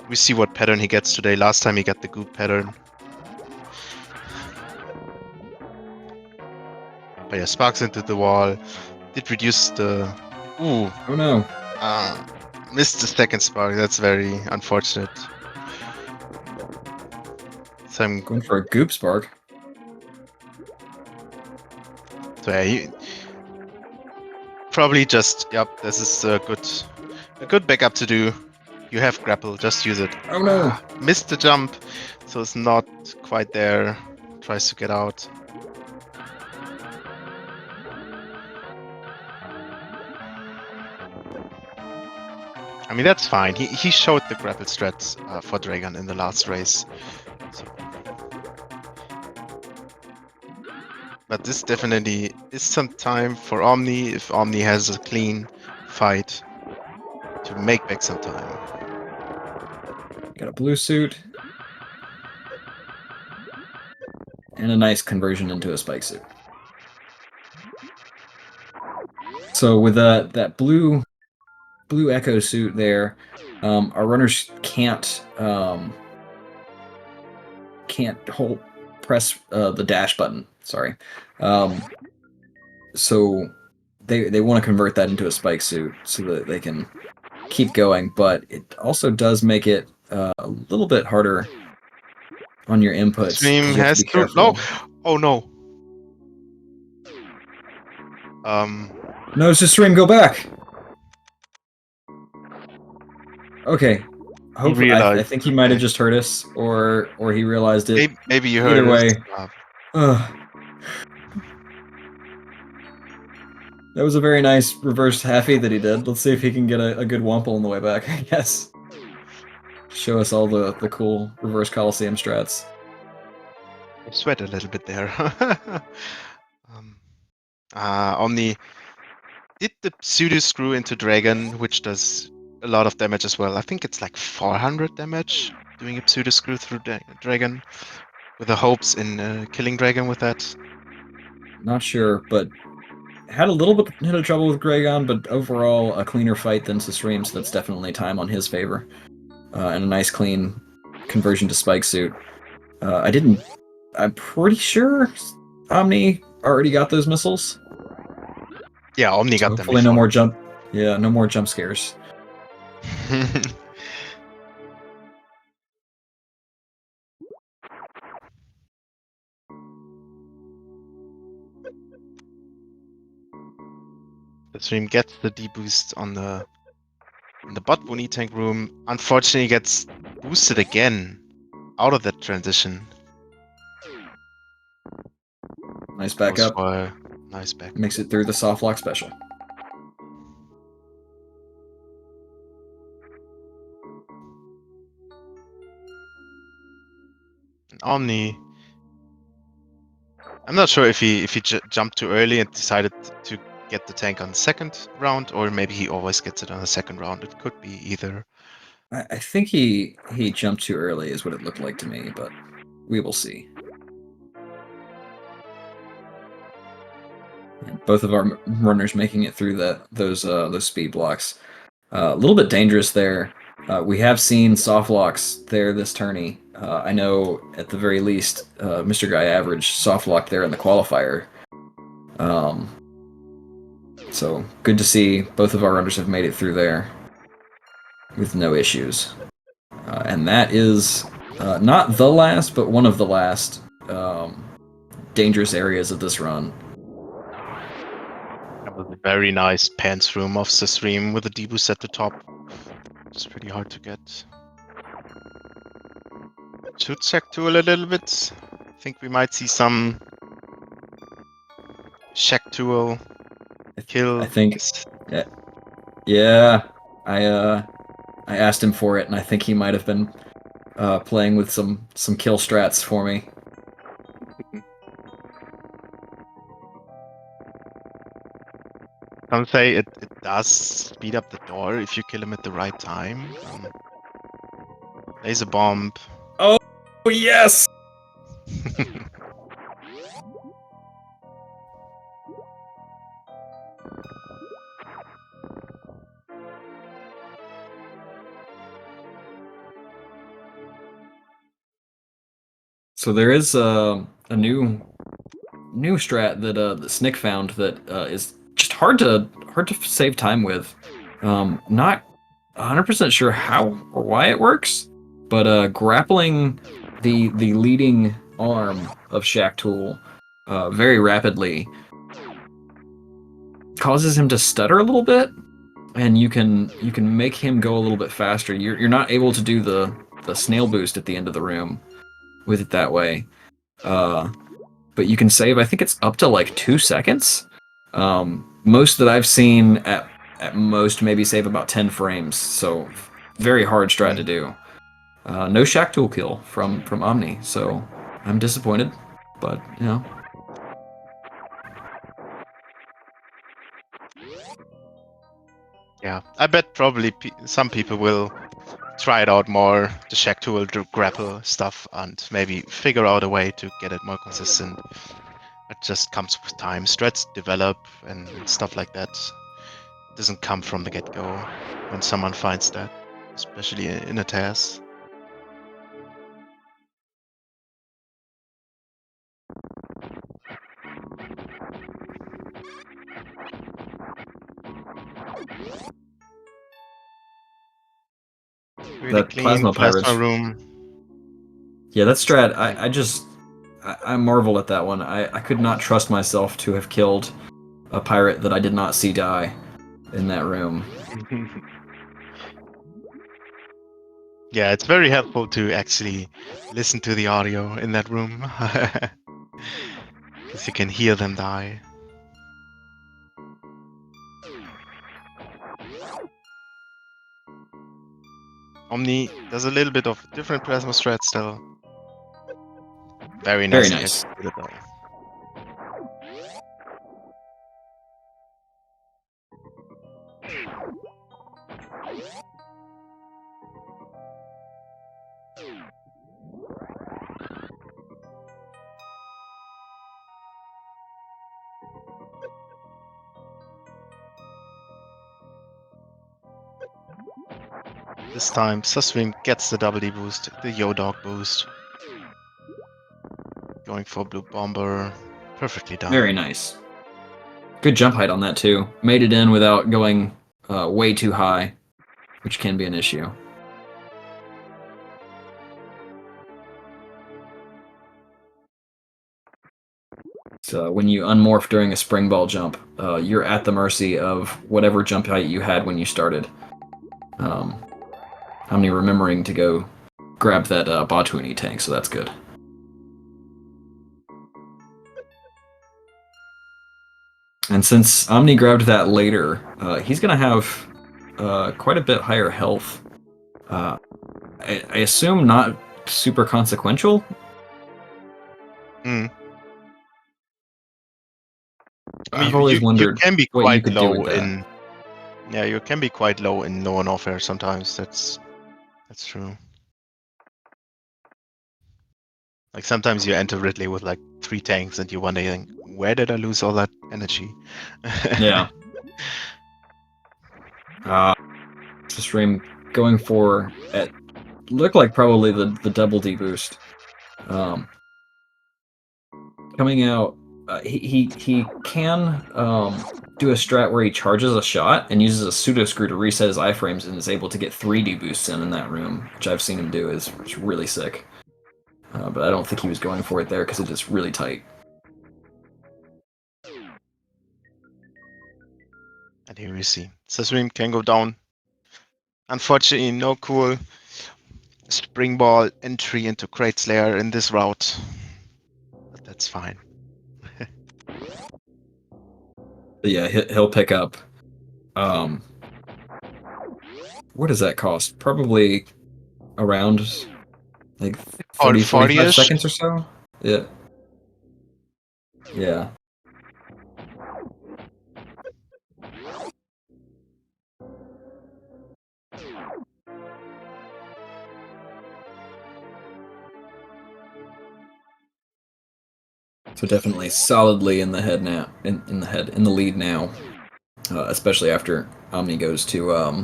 We see what pattern he gets today. Last time he got the goop pattern. But yeah, sparks into the wall. Did reduce the... Ooh. Oh no. Missed the second spark. That's very unfortunate. So I'm... Going for a goop spark. So yeah, probably just... Yep, this is a good backup to do. You have grapple, just use it. Oh no. Missed the jump, so it's not quite there. Tries to get out. I mean, that's fine. He showed the grapple strats for Dragon in the last race. So. But this definitely is some time for Omni, if Omni has a clean fight, to make back some time. Got a blue suit. And a nice conversion into a spike suit. So with that blue echo suit there, our runners can't press the dash button. Sorry. So they want to convert that into a spike suit so that they can keep going, but it also does make it a little bit harder on your inputs Stream because you have to has be to... No! careful. Oh no! No, it's just stream. Go back. Okay. He Hopefully, I realized. think he might have just heard us, or he realized it. Maybe you heard Either us. way, that was a very nice reverse halfie that he did. Let's see if he can get a good wumple on the way back, I guess. Show us all the cool reverse Coliseum strats. I sweat a little bit there. Omni did the pseudo screw into Dragon, which does a lot of damage as well. I think it's like 400 damage doing a pseudo screw through Dragon, with the hopes in killing Dragon with that. Not sure, but had a little bit of trouble with Gragon, but overall a cleaner fight than susreime, so that's definitely time on his favor. And a nice clean conversion to Spike Suit. I'm pretty sure Omni already got those missiles. Yeah, Omni So got them hopefully no before. more jump. Yeah, no more jump scares. The stream gets the deboost on the bot Boni tank room. Unfortunately, gets boosted again out of that transition. Nice backup. Nice back. Makes it through the soft lock special. Omni. I'm not sure if he jumped too early and decided to get the tank on the second round, or maybe he always gets it on the second round. It could be either. I think he jumped too early is what it looked like to me, but we will see. And both of our runners making it through those speed blocks. A little bit dangerous there. We have seen soft locks there this tourney. I know at the very least, Mr. Guy Average soft locked there in the qualifier. So good to see both of our runners have made it through there with no issues. And that is not the last, but one of the last dangerous areas of this run. That was a very nice pants room off the stream with a deboost at the top. It's pretty hard to get. Should check tool a little bit. I think we might see some check tool kill. I think, yeah. I asked him for it, and I think he might have been playing with some kill strats for me. Some say it does speed up the door if you kill him at the right time. Laser bomb. Oh, yes! So there is a new strat that Snick found that is just hard to save time with. Not 100% sure how or why it works, but grappling the leading arm of Shack Tool very rapidly causes him to stutter a little bit, and you can make him go a little bit faster. You're not able to do the snail boost at the end of the room with it that way. But you can save, I think it's up to like 2 seconds. Most that I've seen at most maybe save about 10 frames, so very hard strat to do. No Shack Tool kill from Omni, so I'm disappointed, but you know. Yeah, I bet probably some people will try it out more, the Shack Tool grapple stuff, and maybe figure out a way to get it more consistent. It just comes with time. Strats develop and stuff like that. It doesn't come from the get-go when someone finds that, especially in a task. Really That clean plasma pirate. room. Yeah, that strat, I marvel at that one. I could not trust myself to have killed a pirate that I did not see die in that room. Yeah, it's very helpful to actually listen to the audio in that room. Because you can hear them die. Omni does a little bit of different plasma strat still. Very nicely nice. executed though. This time, susreime gets the double D boost, the Yo-Dog boost. Going for Blue Bomber. Perfectly done. Very nice. Good jump height on that, too. Made it in without going way too high, which can be an issue. So when you unmorph during a spring ball jump, you're at the mercy of whatever jump height you had when you started. Omni remembering to go grab that Batuini tank, so that's good. And since Omni grabbed that later, he's going to have quite a bit higher health. I assume not super consequential. Mm. I I've mean, always you wondered can be what you quite could do low with that. in. Yeah, you can be quite low in no and off air sometimes. That's true. Like sometimes you enter Ridley with like 3 tanks and you're wondering, where did I lose all that energy? Yeah. Susreime going for it looked like probably the double D boost. Coming out, he can do a strat where he charges a shot and uses a pseudo screw to reset his iframes and is able to get 3D boosts in that room, which I've seen him do. Is really sick. But I don't think he was going for it there because it's just really tight. And here we see susreime can go down. Unfortunately, no cool spring ball entry into Crate Slayer in this route. But that's fine. But yeah, he'll pick up. What does that cost? Probably around like 30, 45 40-ish. seconds or so? Yeah. Yeah. So definitely solidly in the head now, in the lead now, especially after Omni goes to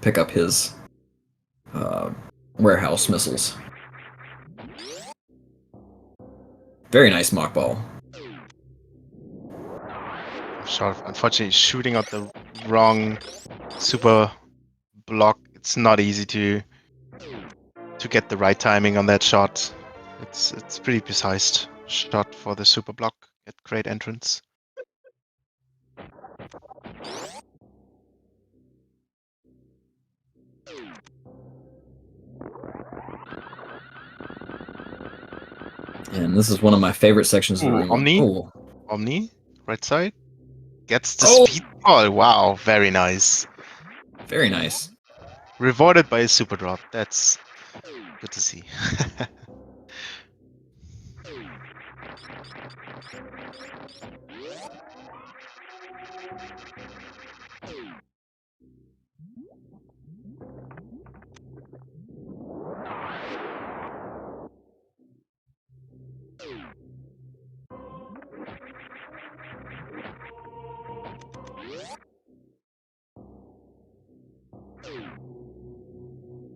pick up his warehouse missiles. Very nice mock ball. Sharp. Unfortunately, shooting out the wrong super block. It's not easy to get the right timing on that shot. It's pretty precise shot for the super block at Crate entrance. And this is one of my favorite sections of the room. Omni, right side. Gets the Oh! speed ball. Wow, very nice. Very nice. Rewarded by a super drop. That's good to see.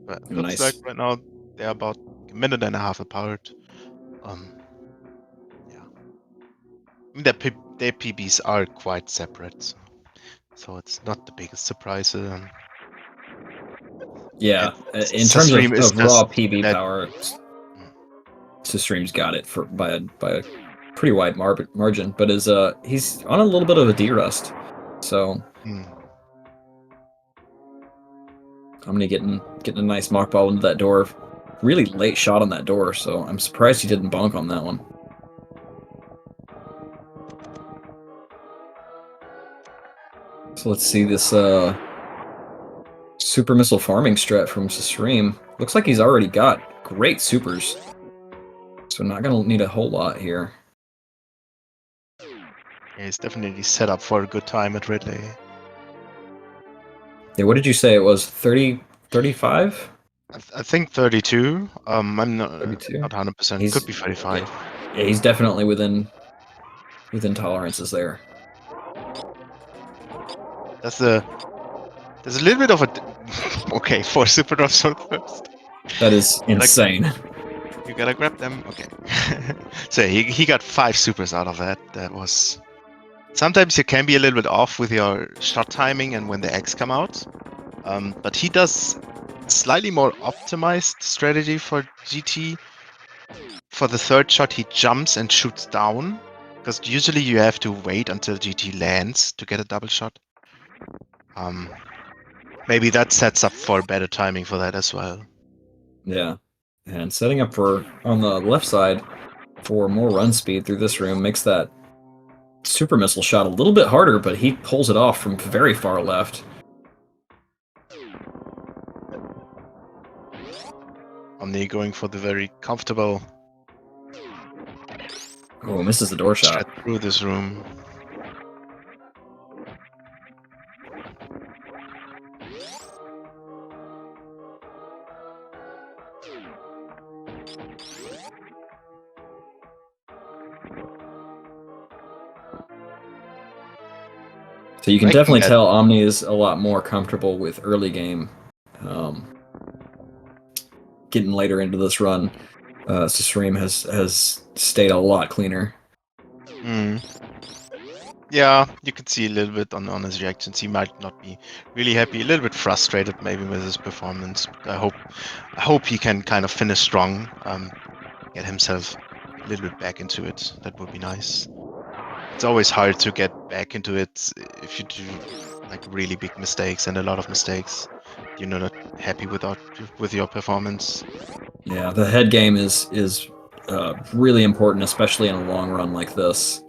But looks like Nice. right now they're about a minute and a half apart. Yeah. I mean, their PBs are quite separate, so it's not the biggest surprise. Yeah, in terms susreime is of raw just PB that. power, susreime's got it by a pretty wide margin, but he's on a little bit of a D-rust, so I'm gonna getting a nice mock ball into that door. Really late shot on that door, so I'm surprised he didn't bonk on that one. So let's see this super missile farming strat from susreime. Looks like he's already got great supers, so not gonna need a whole lot here. Yeah, he's definitely set up for a good time at Ridley. Yeah, what did you say? It was 30, 35? I think 32. I'm not 32? 100%. Could be 35. Yeah, he's definitely within tolerances there. There's a little bit of a Okay, 4 super drops on first. That is insane. You gotta grab them. Okay. So he got 5 supers out of that. That was. Sometimes you can be a little bit off with your shot timing and when the eggs come out. But he does slightly more optimized strategy for GT. For the third shot, he jumps and shoots down. Because usually you have to wait until GT lands to get a double shot. Maybe that sets up for better timing for that as well. Yeah. And setting up for, on the left side, for more run speed through this room makes that super missile shot a little bit harder, but he pulls it off from very far left. Omni going for the very comfortable Oh, misses the door shot. stretch through this room. So you can Liking definitely that. tell Omni is a lot more comfortable with early game. Getting later into this run, susreime has stayed a lot cleaner. Yeah, you could see a little bit on his reactions. He might not be really happy, a little bit frustrated maybe with his performance. But I hope he can kind of finish strong, get himself a little bit back into it. That would be nice. It's always hard to get back into it if you do like really big mistakes and a lot of mistakes. You're not happy with your performance. Yeah, the head game is really important, especially in a long run like this.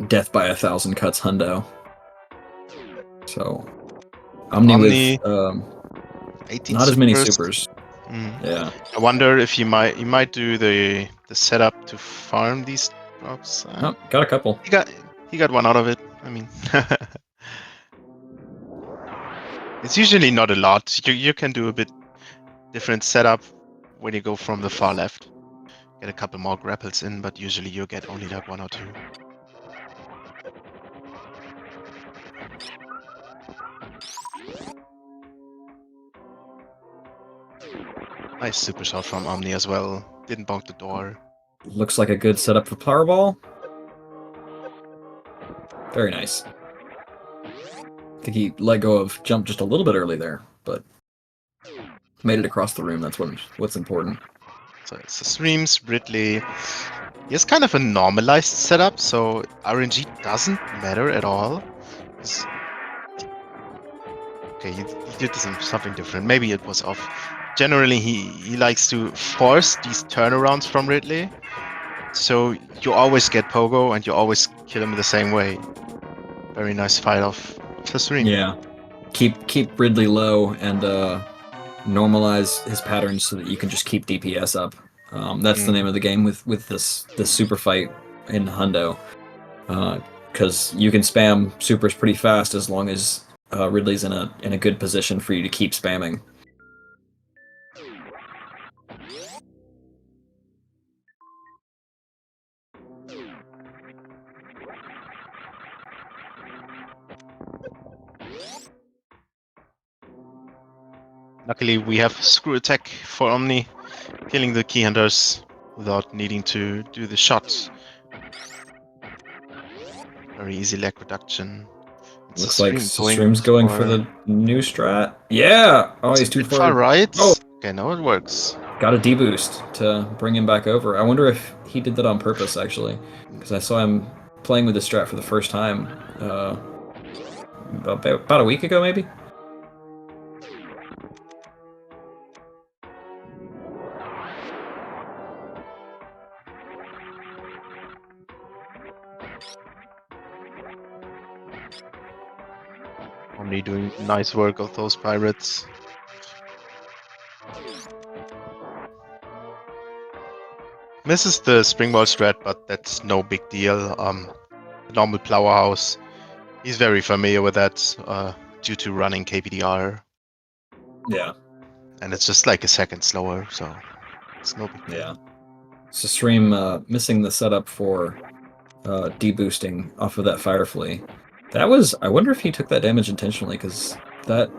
Death by 1,000 cuts hundo. So Omni with 18 not as many supers. supers. Yeah. I wonder if you might do the setup to farm these drops. Oh, got a couple. He got one out of it. I mean, it's usually not a lot. You can do a bit different setup when you go from the far left. Get a couple more grapples in, but usually you get only like 1 or 2. Nice super shot from Omni as well. Didn't bonk the door. Looks like a good setup for Powerball. Very nice. I think he let go of jump just a little bit early there, but made it across the room. That's what's important. So it's the streams, Ridley. He has kind of a normalized setup, so RNG doesn't matter at all. Okay, he did something different. Maybe it was off. Generally, he likes to force these turnarounds from Ridley. So you always get Pogo and you always kill him the same way. Very nice fight off the stream. Yeah. Keep Ridley low and normalize his patterns so that you can just keep DPS up. That's the name of the game with this super fight in hundo. Because you can spam supers pretty fast as long as Ridley's in a good position for you to keep spamming. Luckily, we have screw attack for Omni, killing the key hunters without needing to do the shots. Very easy lag reduction. Looks like susreime's going for the new strat. Yeah! Oh, he's too far far. right. Oh! Okay, now it works. Got a deboost to bring him back over. I wonder if he did that on purpose, actually. Because I saw him playing with this strat for the first time about a week ago, maybe? Omni doing nice work of those pirates. Misses the springball strat, but that's no big deal. Normal powerhouse. He's very familiar with that due to running KPDR. Yeah. And it's just like a second slower, so it's no big deal. Yeah. susreime missing the setup for deboosting off of that Firefly. That was. I wonder if he took that damage intentionally, because that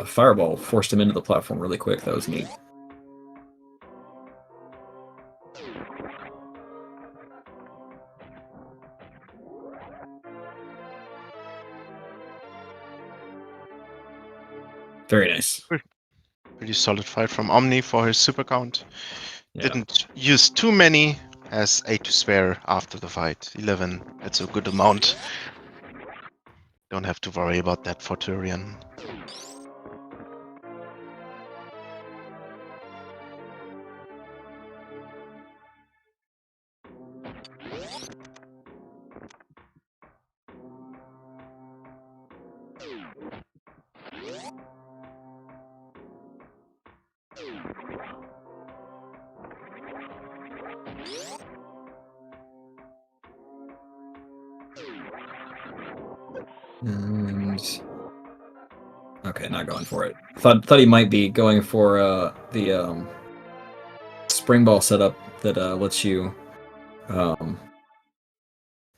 fireball forced him into the platform really quick. That was neat. Very nice. Pretty solid fight from Omni for his super count. Yeah. Didn't use too many, has 8 to spare after the fight. 11, that's a good amount. Don't have to worry about that for Turian. And okay, not going for it. Thought he might be going for the spring ball setup that lets you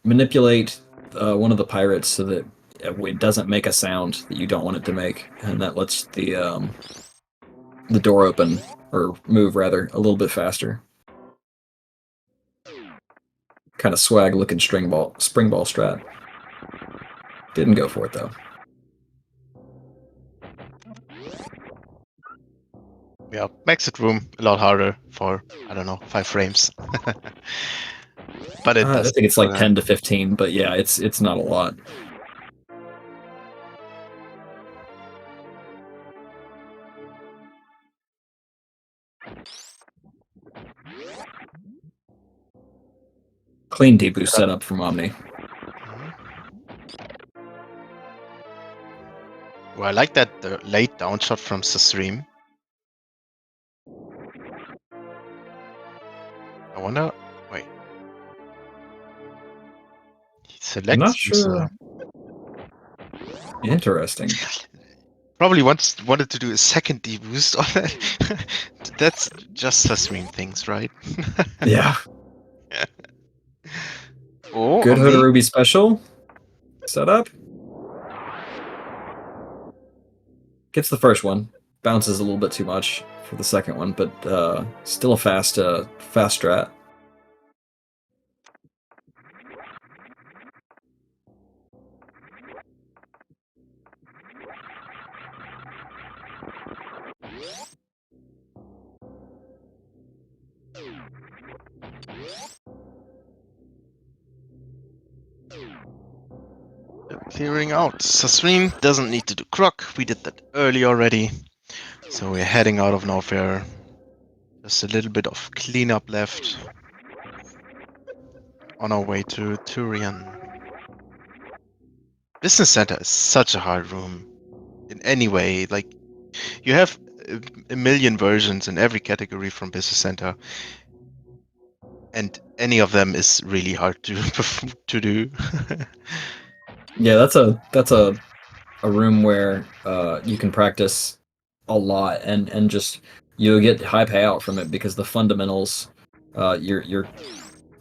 manipulate one of the pirates so that it doesn't make a sound that you don't want it to make, and that lets the door open or move rather a little bit faster. Kind of swag looking spring ball strat. Didn't go for it though. Yeah, makes it room a lot harder for, I don't know, 5 frames. But it I does. think it's like 10 to 15, but yeah, it's not a lot. Clean deboost setup from Omni. Well, I like that the late down shot from susreime. I wonder. Wait. He selects. I'm not sure. Interesting. Probably wanted to do a second deboost on that. That's just susreime things, right? Yeah. Oh, Good Omni. Ruby special setup. Gets the first one. Bounces a little bit too much for the second one, but still a fast strat. Clearing out. susreime doesn't need to do croc. We did that early already. So we're heading out of nowhere. Just a little bit of cleanup left. On our way to Turian. Business Center is such a hard room. In any way, like, you have a million versions in every category from Business Center. And any of them is really hard to do. Yeah, that's a room where you can practice a lot and just you'll get high payout from it because the fundamentals, your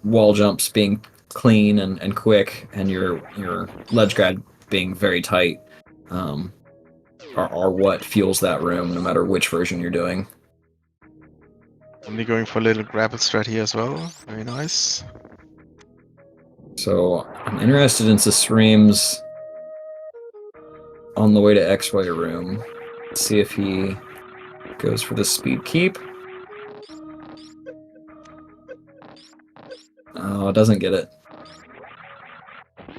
wall jumps being clean and quick, and your ledge grab being very tight, are what fuels that room, no matter which version you're doing. Only going for a little grapple strat here as well. Very nice. So I'm interested in susreime's on the way to X-Way room. See if he goes for the speed keep. Oh, doesn't get it.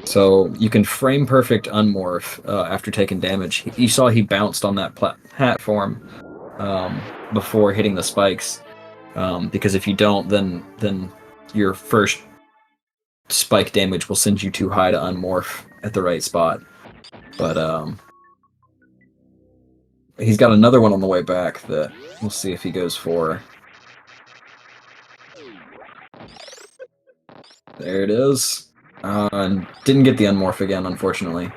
So you can frame perfect unmorph after taking damage. You saw he bounced on that platform before hitting the spikes. Because if you don't, then your first spike damage will send you too high to unmorph at the right spot. But he's got another one on the way back that we'll see if he goes for. There it is. Didn't get the unmorph again, unfortunately.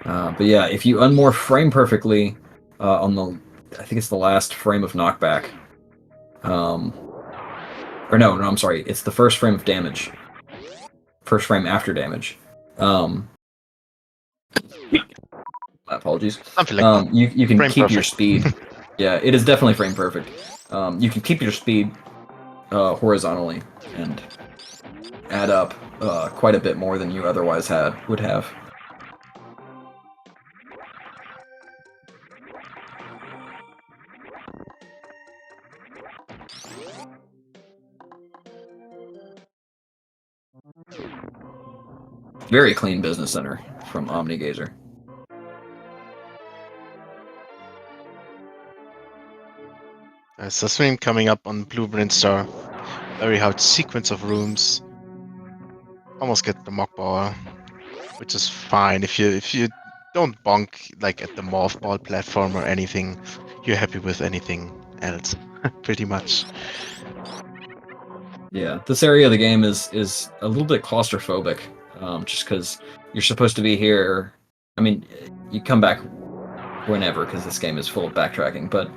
But yeah, if you unmorph frame perfectly on the, I think it's the last frame of knockback. Or no, I'm sorry. It's the first frame of damage. First frame after damage. apologies. Something like that. You can Frame keep your perfect. speed. Yeah, it is definitely frame perfect. You can keep your speed horizontally and add up quite a bit more than you otherwise would have. Very clean business center from Omnigazer. Susreime coming up on Blueprint Star. Very hard sequence of rooms. Almost get the Mockball, which is fine. If you don't bonk like at the morph ball platform or anything, you're happy with anything else, pretty much. Yeah, this area of the game is a little bit claustrophobic, just because you're supposed to be here. I mean, you come back whenever because this game is full of backtracking, but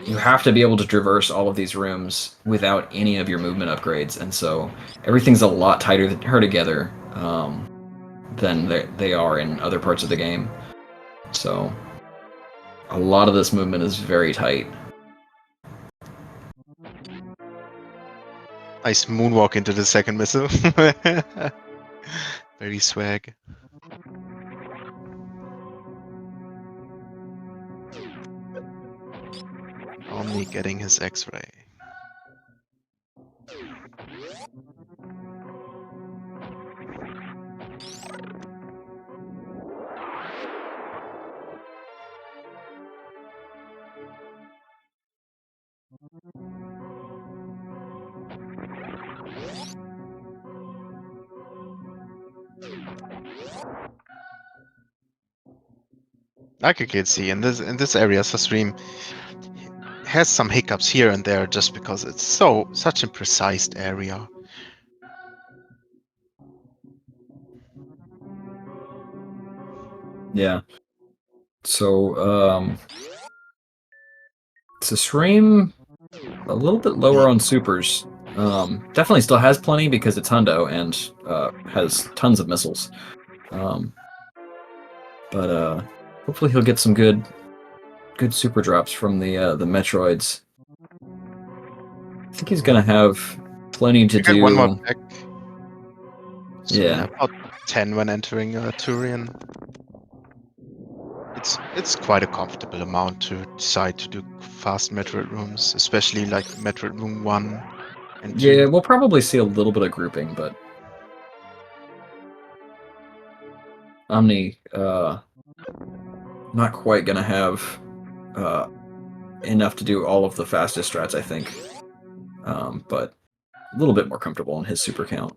you have to be able to traverse all of these rooms without any of your movement upgrades, and so everything's a lot tighter together than they are in other parts of the game. So a lot of this movement is very tight. Nice moonwalk into the second missile. Very swag. Omni getting his X-ray. Like you can see in this area, Susreime has some hiccups here and there just because it's such a precise area. Yeah. So Susreime a little bit lower on supers. Definitely still has plenty because it's Hundo and has tons of missiles. But hopefully he'll get some good super drops from the Metroids. I think he's gonna have plenty to You get one more do. check. So Yeah, about 10 when entering Turian. It's quite a comfortable amount to decide to do fast Metroid rooms, especially like Metroid Room 1 and 2. yeah, we'll probably see a little bit of grouping, but Omni not quite gonna have uh, enough to do all of the fastest strats, I think. But a little bit more comfortable in his super count.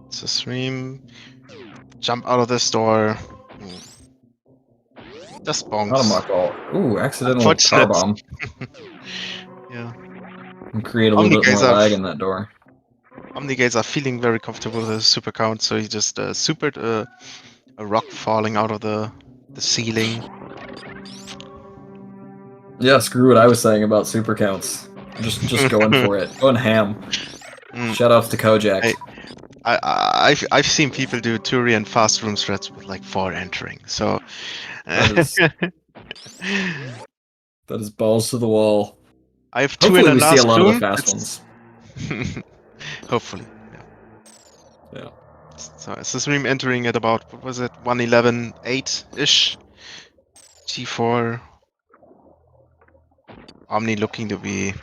So stream, jump out of this door. Just Not a bonks. mock ball. Ooh, accidental car Unfortunate. bomb. Yeah. And create a little bit more lag in that door. Omnigazer are feeling very comfortable with his super count, so he just supered a rock falling out of the ceiling. Yeah, screw what I was saying about super counts. Just going for it. Going ham. Shout outs to Kojak. I've seen people do Turian fast room strats with like 4 entering, so That is balls to the wall. I have 2 in Hopefully the we see a last lot of the room. fast ones. Hopefully, yeah. Yeah. So is this room entering at about, what was it, 111.8-ish? G4. Omni looking to be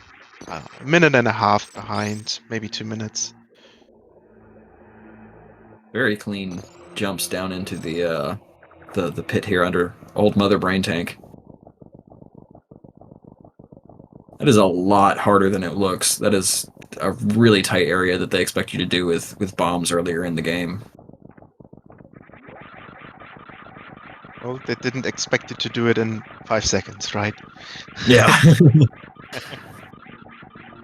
a minute and a half behind, maybe 2 minutes. Very clean jumps down into the pit here under old Mother Brain Tank. That is a lot harder than it looks. That is a really tight area that they expect you to do with bombs earlier in the game. Well, they didn't expect you to do it in 5 seconds, right? Yeah.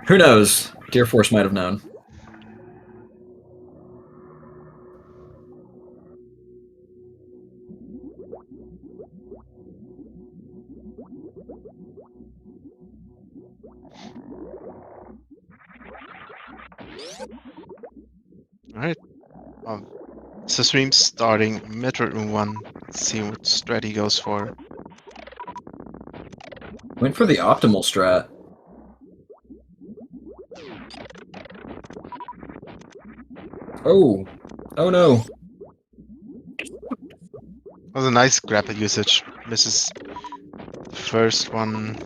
Who knows? Deer Force might have known. Alright. Susreime starting Metroid Room 1. Let's see what strat he goes for. Went for the optimal strat. Oh. Oh no. That was a nice grapple usage. Misses the first one.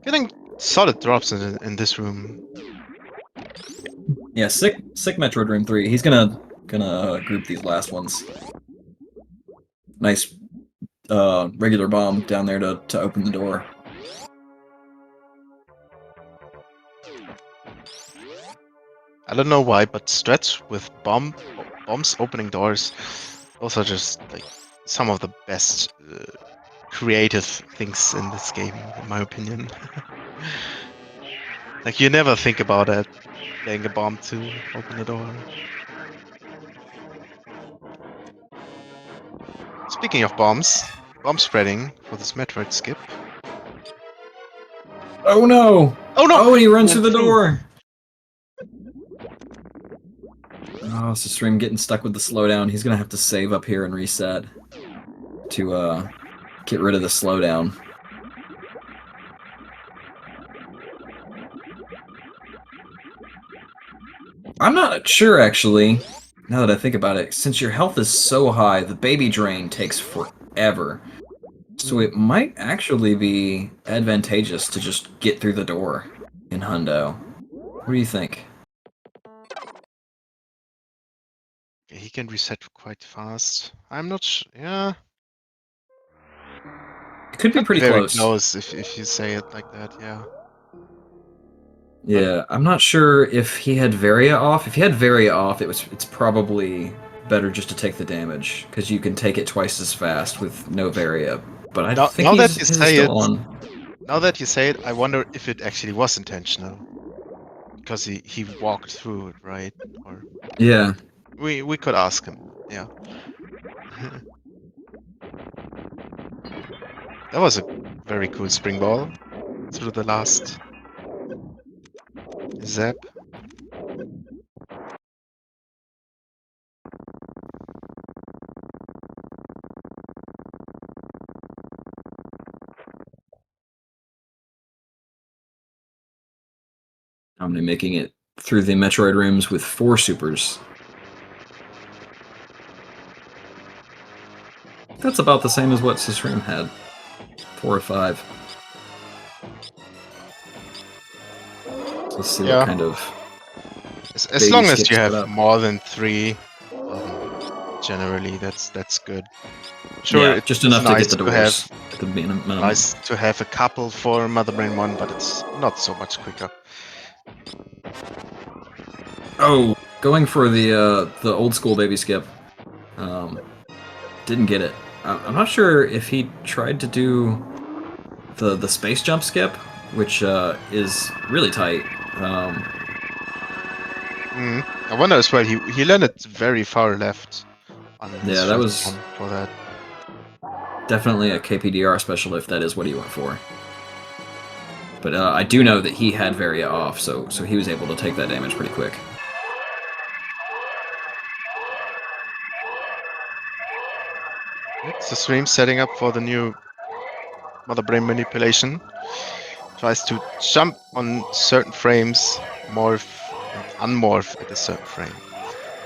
Getting solid drops in this room. Yeah, sick Metroid Room 3. He's gonna group these last ones. Nice regular bomb down there to open the door. I don't know why, but strats with bombs opening doors, those are just like some of the best creative things in this game, in my opinion. Like you never think about that, laying a bomb to open the door. Speaking of bombs, bomb spreading for this Metroid skip. Oh no! Oh no! Oh, and he runs Went through the through. door! Oh, susreime getting stuck with the slowdown. He's gonna have to save up here and reset to get rid of the slowdown. I'm not sure, actually, now that I think about it. Since your health is so high, the baby drain takes forever. So it might actually be advantageous to just get through the door in Hundo. What do you think? He can reset quite fast. I'm not sure. Yeah, It could be could be pretty very close. close if you say it like that. Yeah. But Yeah, I'm not sure if he had Varia off. If he had Varia off, it's probably better just to take the damage because you can take it twice as fast with no Varia. But I think now that you his is say it, still on. now that you say it, I wonder if it actually was intentional because he walked through it, right? Or Yeah, we could ask him. Yeah. That was a very cool spring ball through the last zap. I'm making it through the Metroid rooms with 4 supers. That's about the same as what susreime had. 4 or 5. So let's see what Yeah. kind of As baby long as skip you set have up. more than 3, generally that's good. Sure, Yeah, just it's enough to nice get the to have doors at the minimum. a couple for Mother Brain 1, but it's not so much quicker. Oh, going for the old school baby skip. Didn't get it. I'm not sure if he tried to do the space jump skip, which is really tight. I wonder as well, he landed very far left on his Yeah, that first was one for that. definitely a KPDR special if that is what he went for. But I do know that he had Varia off, so he was able to take that damage pretty quick. It's the stream setting up for the new Mother Brain manipulation. Tries to jump on certain frames, morph and unmorph at a certain frame.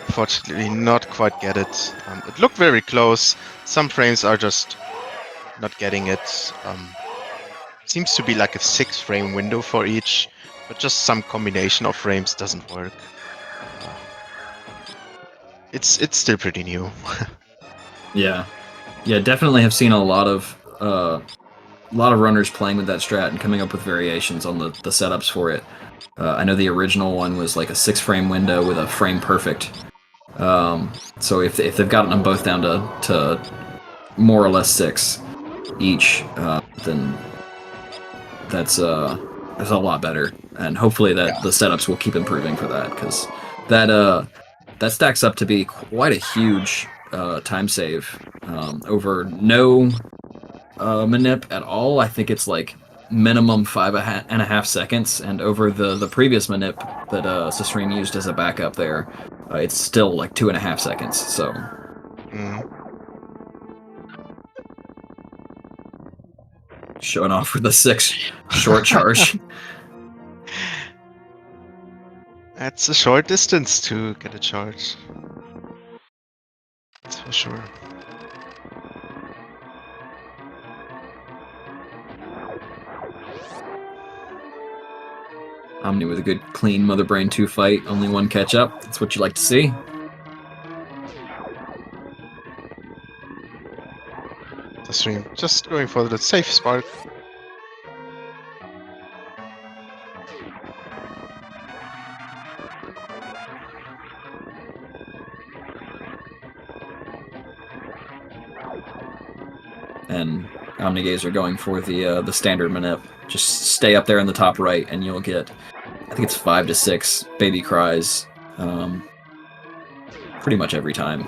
Unfortunately, not quite get it. It looked very close. Some frames are just not getting it. Seems to be like a 6-frame window for each, but just some combination of frames doesn't work. It's still pretty new. Yeah, definitely have seen a lot of runners playing with that strat and coming up with variations on the setups for it. I know the original one was like a 6-frame window with a frame perfect. So if they've gotten them both down to more or less 6 each, then that's a lot better. And hopefully that the setups will keep improving for that, because that stacks up to be quite a huge time save over no manip at all. I think it's like minimum 5.5 seconds, and over the previous manip that susreime used as a backup there, it's still like 2.5 seconds. So showing off for the 6 short charge. That's a short distance to get a charge. That's for sure. Omni with a good clean Mother Brain 2 fight, only one catch up. That's what you like to see. Susreime just going for the safe spark. And omnigazer going for the standard manip. Just stay up there in the top right, and you'll get, I think it's 5 to 6 baby cries, pretty much every time.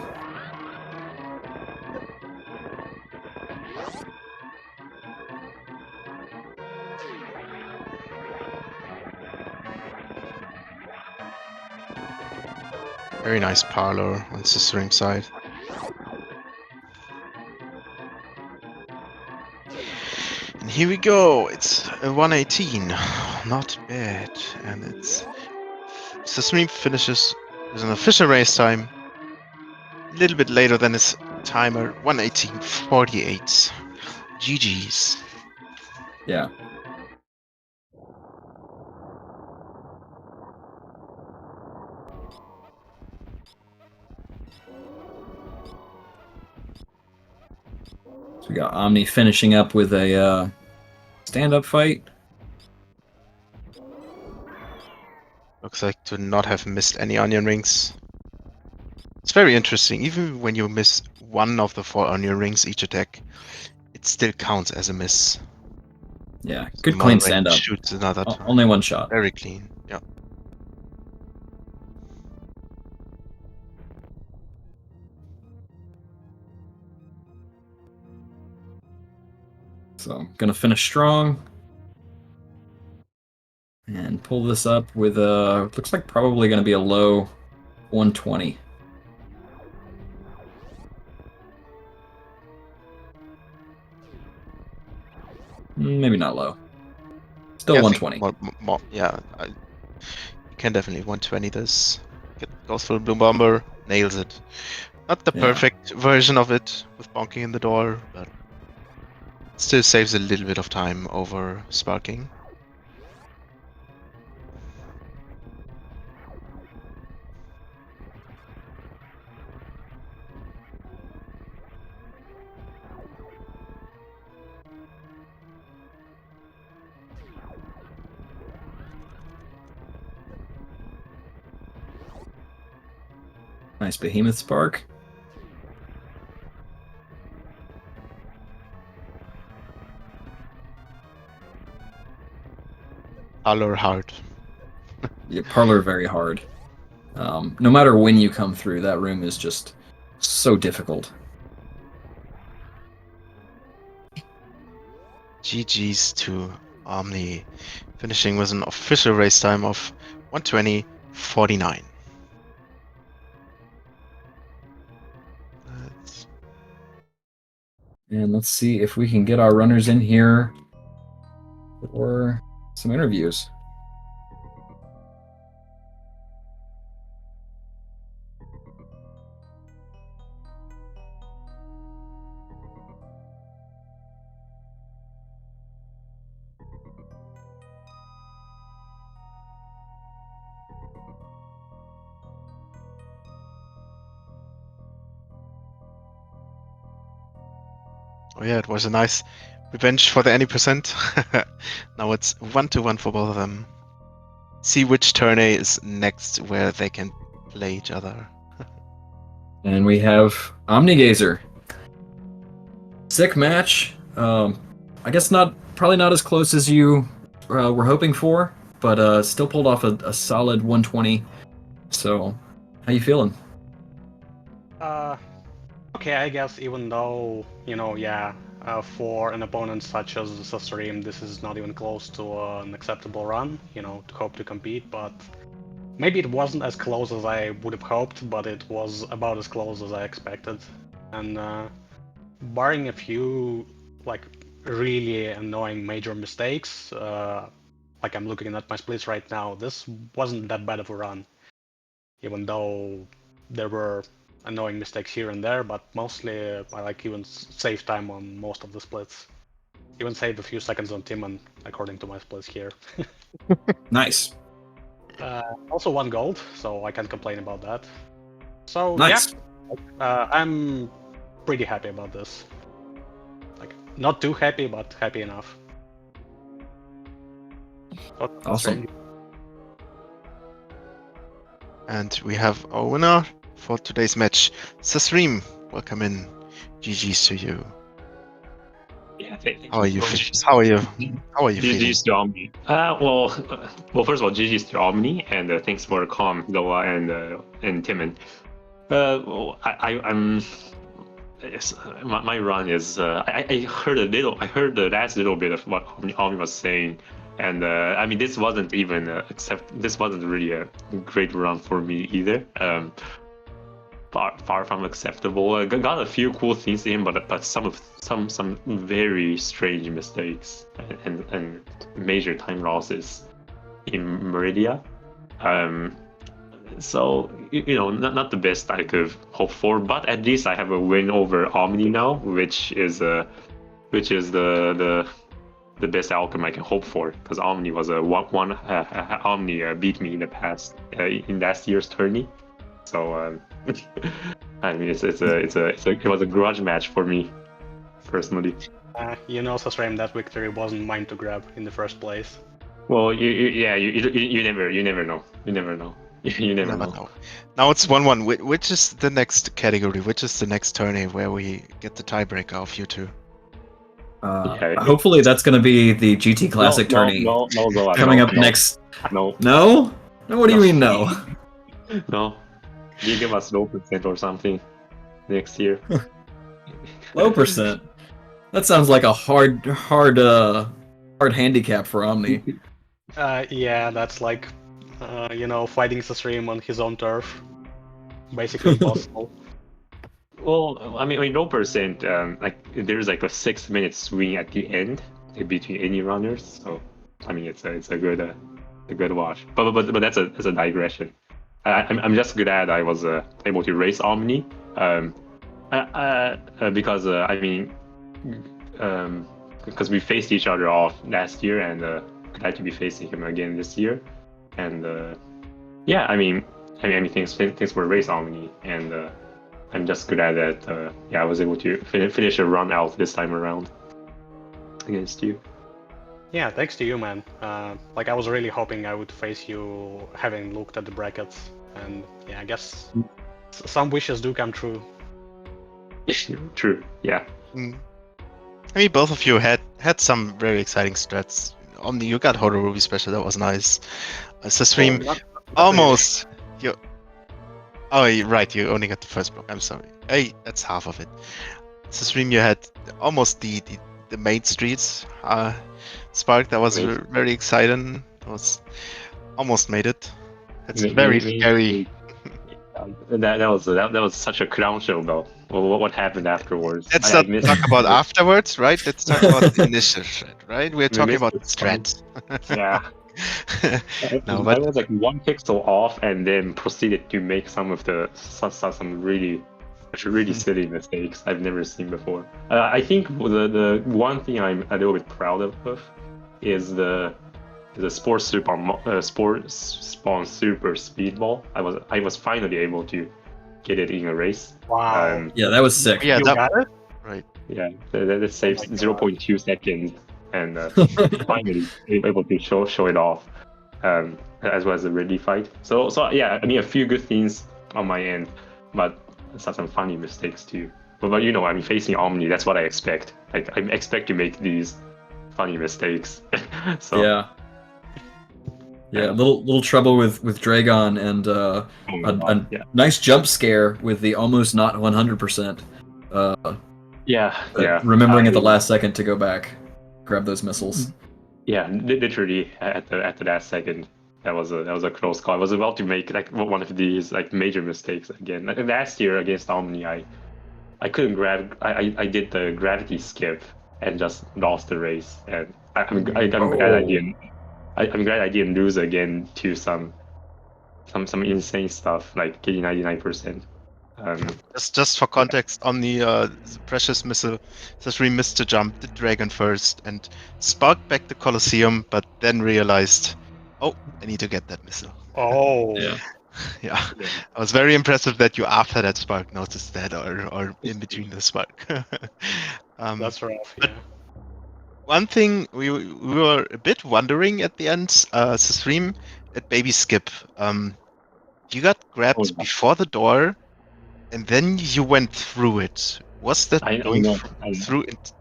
Very nice parlor on susreime side. And here we go. It's a 118. Not bad. And it's susreime finishes with an official race time a little bit later than his timer, 118.48. GG's. Yeah. So we got Omni finishing up with a stand-up fight. Looks like to not have missed any onion rings. It's very interesting. Even when you miss one of the 4 onion rings each attack, it still counts as a miss. Yeah, So good clean Mother Brain stand-up. shoots another time. Only one shot. Very clean. Yeah. So I'm gonna finish strong and pull this up with a, looks like probably gonna be a low 120. Maybe not low. Still Yeah, 120. You can definitely 120 this. Goes for the Bloom Bomber, nails it. Not the perfect version of it with bonking in the door, but still saves a little bit of time over sparking. Nice behemoth spark. Parlor hard. Yeah, parlor very hard. No matter when you come through, that room is just so difficult. GG's to Omni, finishing with an official race time of 120.49. And let's see if we can get our runners in here for some interviews. Oh yeah, it was a nice revenge for the any percent. Now it's 1-1 for both of them. See which turn A is next where they can play each other. And we have Omnigazer. sick match. I guess probably not as close as you were hoping for, but still pulled off a solid 120. So, how you feeling? Okay, I guess even though, for an opponent such as susreime, this is not even close to an acceptable run, to hope to compete, but maybe it wasn't as close as I would have hoped, but it was about as close as I expected. And barring a few, really annoying major mistakes, like I'm looking at my splits right now, this wasn't that bad of a run, even though there were annoying mistakes here and there, but mostly I even save time on most of the splits. Even saved a few seconds on Timon, according to my splits here. Nice. Also 1 gold, so I can't complain about that. So Nice. yeah, I'm pretty happy about this. Not too happy, but happy enough. Awesome. And we have our winner for today's match, susreime. Welcome in. GG's to you. Yeah, thank you. How are you? How are you? How are you feeling? GG's to Omni. Well, first of all, GG's to Omni, and thanks for the calm, Noah and Timon. I'm. My run is. I heard the last little bit of what Omni was saying, and I mean this wasn't even this wasn't really a great run for me either. Far from acceptable. Got a few cool things in, but some very strange mistakes and major time losses in Meridia. So not the best I could hope for, but at least I have a win over Omni now, which is the best outcome I can hope for, because Omni was Omni beat me in the past in last year's tourney. So I mean it was a grudge match for me personally. susreime, that victory wasn't mine to grab in the first place. Well, you never know. You never know. You never know. Now it's 1-1. Which is the next category? Which is the next tourney where we get the tiebreaker of you two? Hopefully that's going to be the GT Classic tourney coming up next. No. No? No? What do you mean no? No. You give us low percent or something next year. Low percent? That sounds like a hard handicap for Omni. Yeah, that's like, fighting susreime on his own turf. Basically impossible. Well, I mean, low percent. There's like a 6-minute swing at the end between any runners. So, I mean, it's a good watch. But that's a digression. I'm just glad I was able to race Omni, because because we faced each other off last year, and glad to be facing him again this year. And yeah, I mean, thanks for race Omni, and I'm just glad that I was able to finish a run out this time around against you. Yeah, thanks to you, man. I was really hoping I would face you, having looked at the brackets, and yeah, I guess some wishes do come true. True, yeah. I mean, both of you had some very exciting strats. Omni, you got Hodo Ruby special, that was nice. susreime, almost. Right, you only got the first block, I'm sorry. Hey, that's half of it. susreime, you had almost the main streets. Spark, that was very exciting. It was almost made it. It's very scary. That was such a clown show, though. Well, what happened afterwards? Let's not talk about afterwards, right? Let's talk about the initial strat, right? We're talking about strats. Yeah. No, I was like 1 pixel off, and then proceeded to make some really silly mistakes I've never seen before. I think the one thing I'm a little bit proud of is the Sports Spawn Super Speedball. I was finally able to get it in a race. Wow. Yeah, that was sick. Yeah, you got it? Right. Yeah, that saves 0.2 seconds, and finally able to show it off, as well as the Ridley fight. So yeah, I mean, a few good things on my end, but some funny mistakes too. but you know, I mean, facing Omni, that's what I expect. Like I expect to make these funny mistakes. So Yeah. Yeah, little trouble with Dragon and oh my a God, yeah, nice jump scare with the almost not 100%. yeah. Remembering at the last second to go back, grab those missiles. Yeah, literally at the last second, that was a close call. I was about to make like one of these like major mistakes again. Like, last year against Omni, I couldn't grab. I did the gravity skip and just lost the race. And I'm glad I didn't. I'm glad I didn't lose again to some insane stuff like getting 99%. Just for context, on the precious missile, susreime missed to jump the dragon first and sparked back the Colosseum, but then realized, oh, I need to get that missile. Oh. Yeah. Yeah, I was very impressive that you after that spark noticed that, or in between the spark. That's rough, but yeah. one thing we were a bit wondering at the end, susreime, at baby skip, you got grabbed yeah. before the door, and then you went through it. Was that I going know. through it?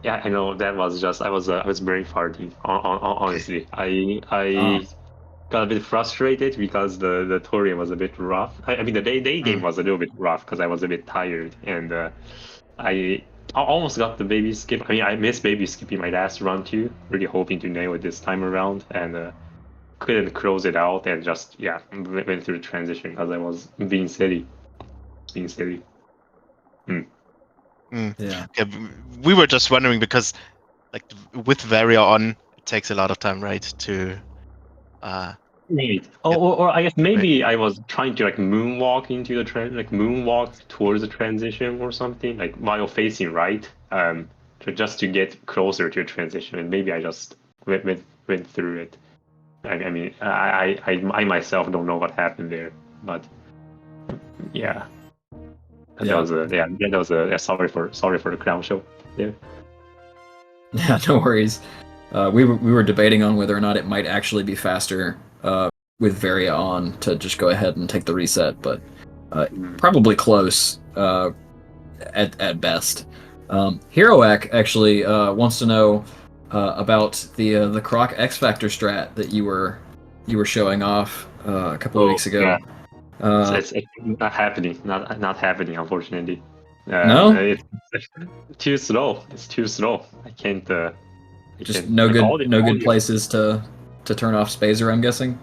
Yeah, I know. That was just I was very farty. Honestly, I got a bit frustrated because the Torian was a bit rough. I mean, the day game was a little bit rough because I was a bit tired, and I almost got the baby skip. I mean, I missed baby skipping my last run too. Really hoping to nail it this time around, and couldn't close it out, and just went through the transition because I was being silly. Yeah. Okay, we were just wondering because, like, with Varia on, it takes a lot of time, right? To Right. Or I guess maybe I was trying to like moonwalk into the moonwalk towards the transition or something, like while facing right, just to get closer to a transition, and maybe I just went through it. I mean, I myself don't know what happened there, but yeah, that was sorry for the clown show. Yeah. Yeah, no worries. We were debating on whether or not it might actually be faster with Varia on to just go ahead and take the reset, but probably close at best. Heroac actually wants to know about the Croc X Factor strat that you were showing off a couple of weeks ago. Yeah. It's not happening. Not happening, unfortunately. No? It's too slow. It's too slow. I can't. Just no good places to turn off Spazer, I'm guessing.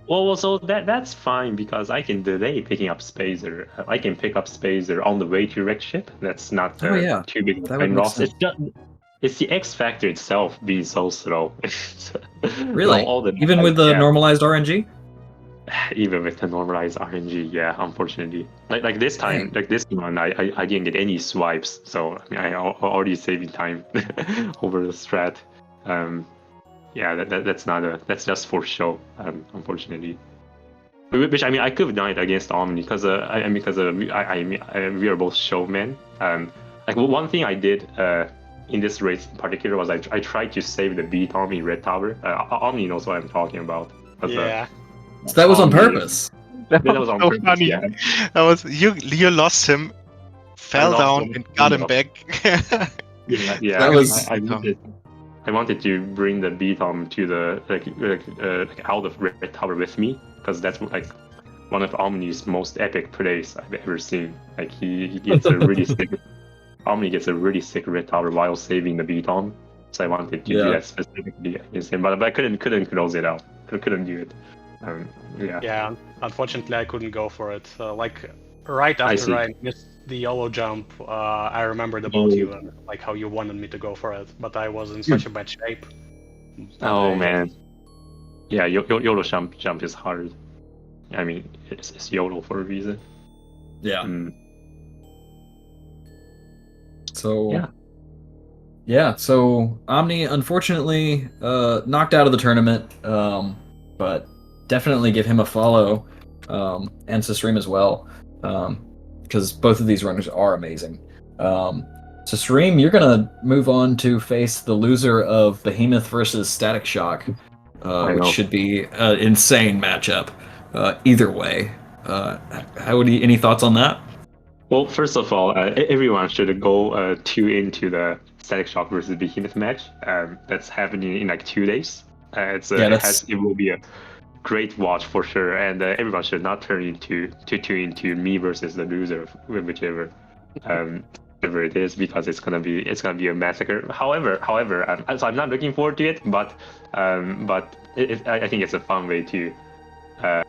Well, so that's fine because I can delay picking up Spazer. I can pick up Spazer on the way to wreck ship. That's not too big of a time loss. It's the X Factor itself being so slow. Really? Even with the normalized RNG? Even with the normalized RNG, yeah, unfortunately. Like this time, like this one, I didn't get any swipes, so I mean, I already saving time over the strat. Yeah, that's just for show, unfortunately. Which I mean, I could have done it against Omni because we are both showmen. Like one thing I did in this race in particular was I tried to save the beat Omni Red Tower. Omni knows what I'm talking about. Yeah. So that was on purpose. That was on purpose. Funny. Yeah. That was you lost him, fell down, and got him back. Yeah. That was. I wanted to bring the beatom to the out of Red Tower with me because that's like one of Omni's most epic plays I've ever seen. Like he gets a really sick. Omni gets a really sick Red Tower while saving the beatom. So I wanted to do that specifically against him, but I couldn't close it out. Couldn't do it. Yeah, unfortunately I couldn't go for it. Like right after I missed the YOLO jump, I remembered about you and like how you wanted me to go for it, but I was in such a bad shape. Man. Yeah, YOLO jump is hard. I mean, it's YOLO for a reason. Yeah. So. Yeah. So Omni unfortunately knocked out of the tournament, but definitely give him a follow, and susreime as well, because both of these runners are amazing. susreime, you're gonna move on to face the loser of Behemoth versus Static Shock, which should be an insane matchup. Either way, any thoughts on that? Well, first of all, everyone should go tune into the Static Shock versus Behemoth match. That's happening in like 2 days. Yeah, It will be a great watch for sure, and everyone should not tune into me versus the loser, whichever whatever it is, because it's gonna be a massacre. However, so I'm not looking forward to it, but I think it's a fun way to. I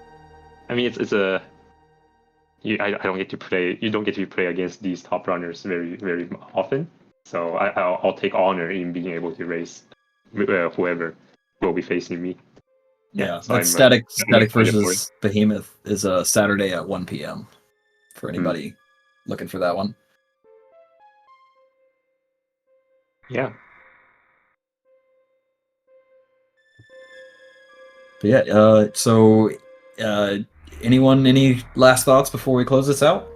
mean, it's a. I don't get to play. You don't get to play against these top runners very often. So I'll take honor in being able to race whoever will be facing me. Yeah, so that's I'm Static excited for it. versus Behemoth is Saturday at 1 p.m. for anybody looking for that one. Yeah. But yeah, so any last thoughts before we close this out?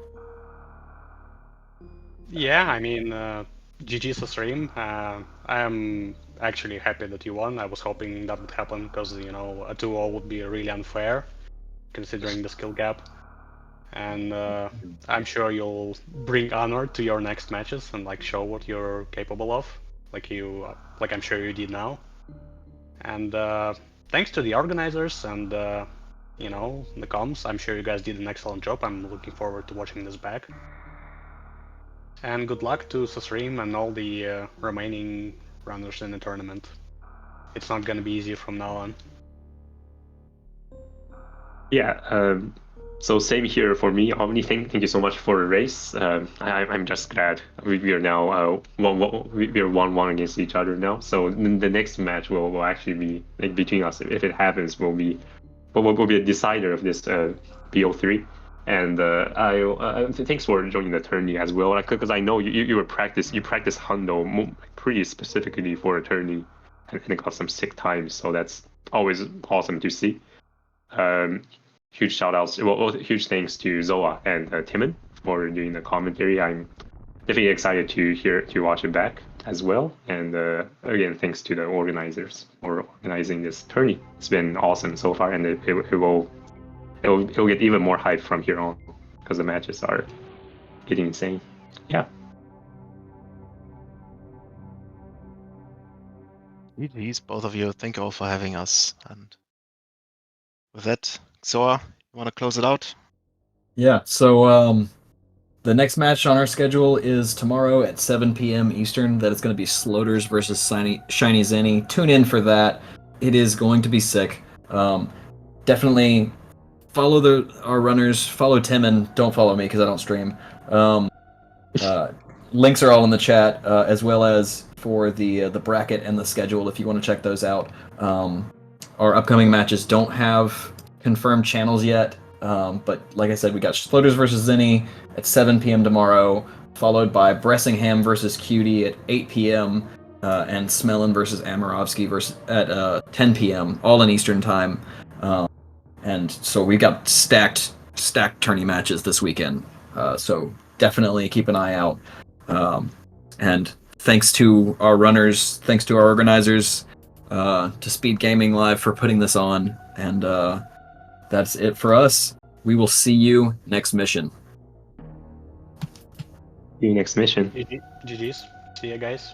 Yeah, I mean, GG susreime. I am actually happy that you won. I was hoping that would happen because, you know, a 2-0 would be really unfair considering the skill gap. And I'm sure you'll bring honor to your next matches and like show what you're capable of, like I'm sure you did now. And thanks to the organizers and you know, the comms. I'm sure you guys did an excellent job. I'm looking forward to watching this back. And good luck to susreime and all the remaining runners in the tournament. It's not gonna be easy from now on. Yeah. So same here for me, Omni. Thank you so much for the race. I'm just glad we are now we are 1-1 against each other now. So the next match will actually be like between us. If it happens, will be a decider of this BO3. And thanks for joining the tourney as well. Like, because I know you practice Hundo pretty specifically for a tourney, and it got some sick times. So that's always awesome to see. Huge shout outs, huge thanks to Zoa and Timon for doing the commentary. I'm definitely excited to watch it back as well. And again, thanks to the organizers for organizing this tourney. It's been awesome so far, and it'll get even more hype from here on because the matches are getting insane. Yeah. GG's, both of you. Thank you all for having us. And with that, Xoa, you want to close it out? Yeah, so the next match on our schedule is tomorrow at 7 p.m. Eastern. That is going to be Sloaters versus Shiny Zenny. Tune in for that. It is going to be sick. Definitely follow our runners. Follow Tim and don't follow me because I don't stream. Links are all in the chat, as well as for the bracket and the schedule if you want to check those out. Our upcoming matches don't have confirmed channels yet, but like I said, we got Splitters versus Zenny at 7 p.m. tomorrow, followed by Bressingham versus Cutie at 8 p.m. And Smellin versus Amorovsky at 10 p.m. all in Eastern time. And so we got stacked tourney matches this weekend. So definitely keep an eye out. And thanks to our runners, thanks to our organizers, to Speedgaming Live for putting this on. And that's it for us. We will see you next mission. See you next mission. GG's. See ya, guys.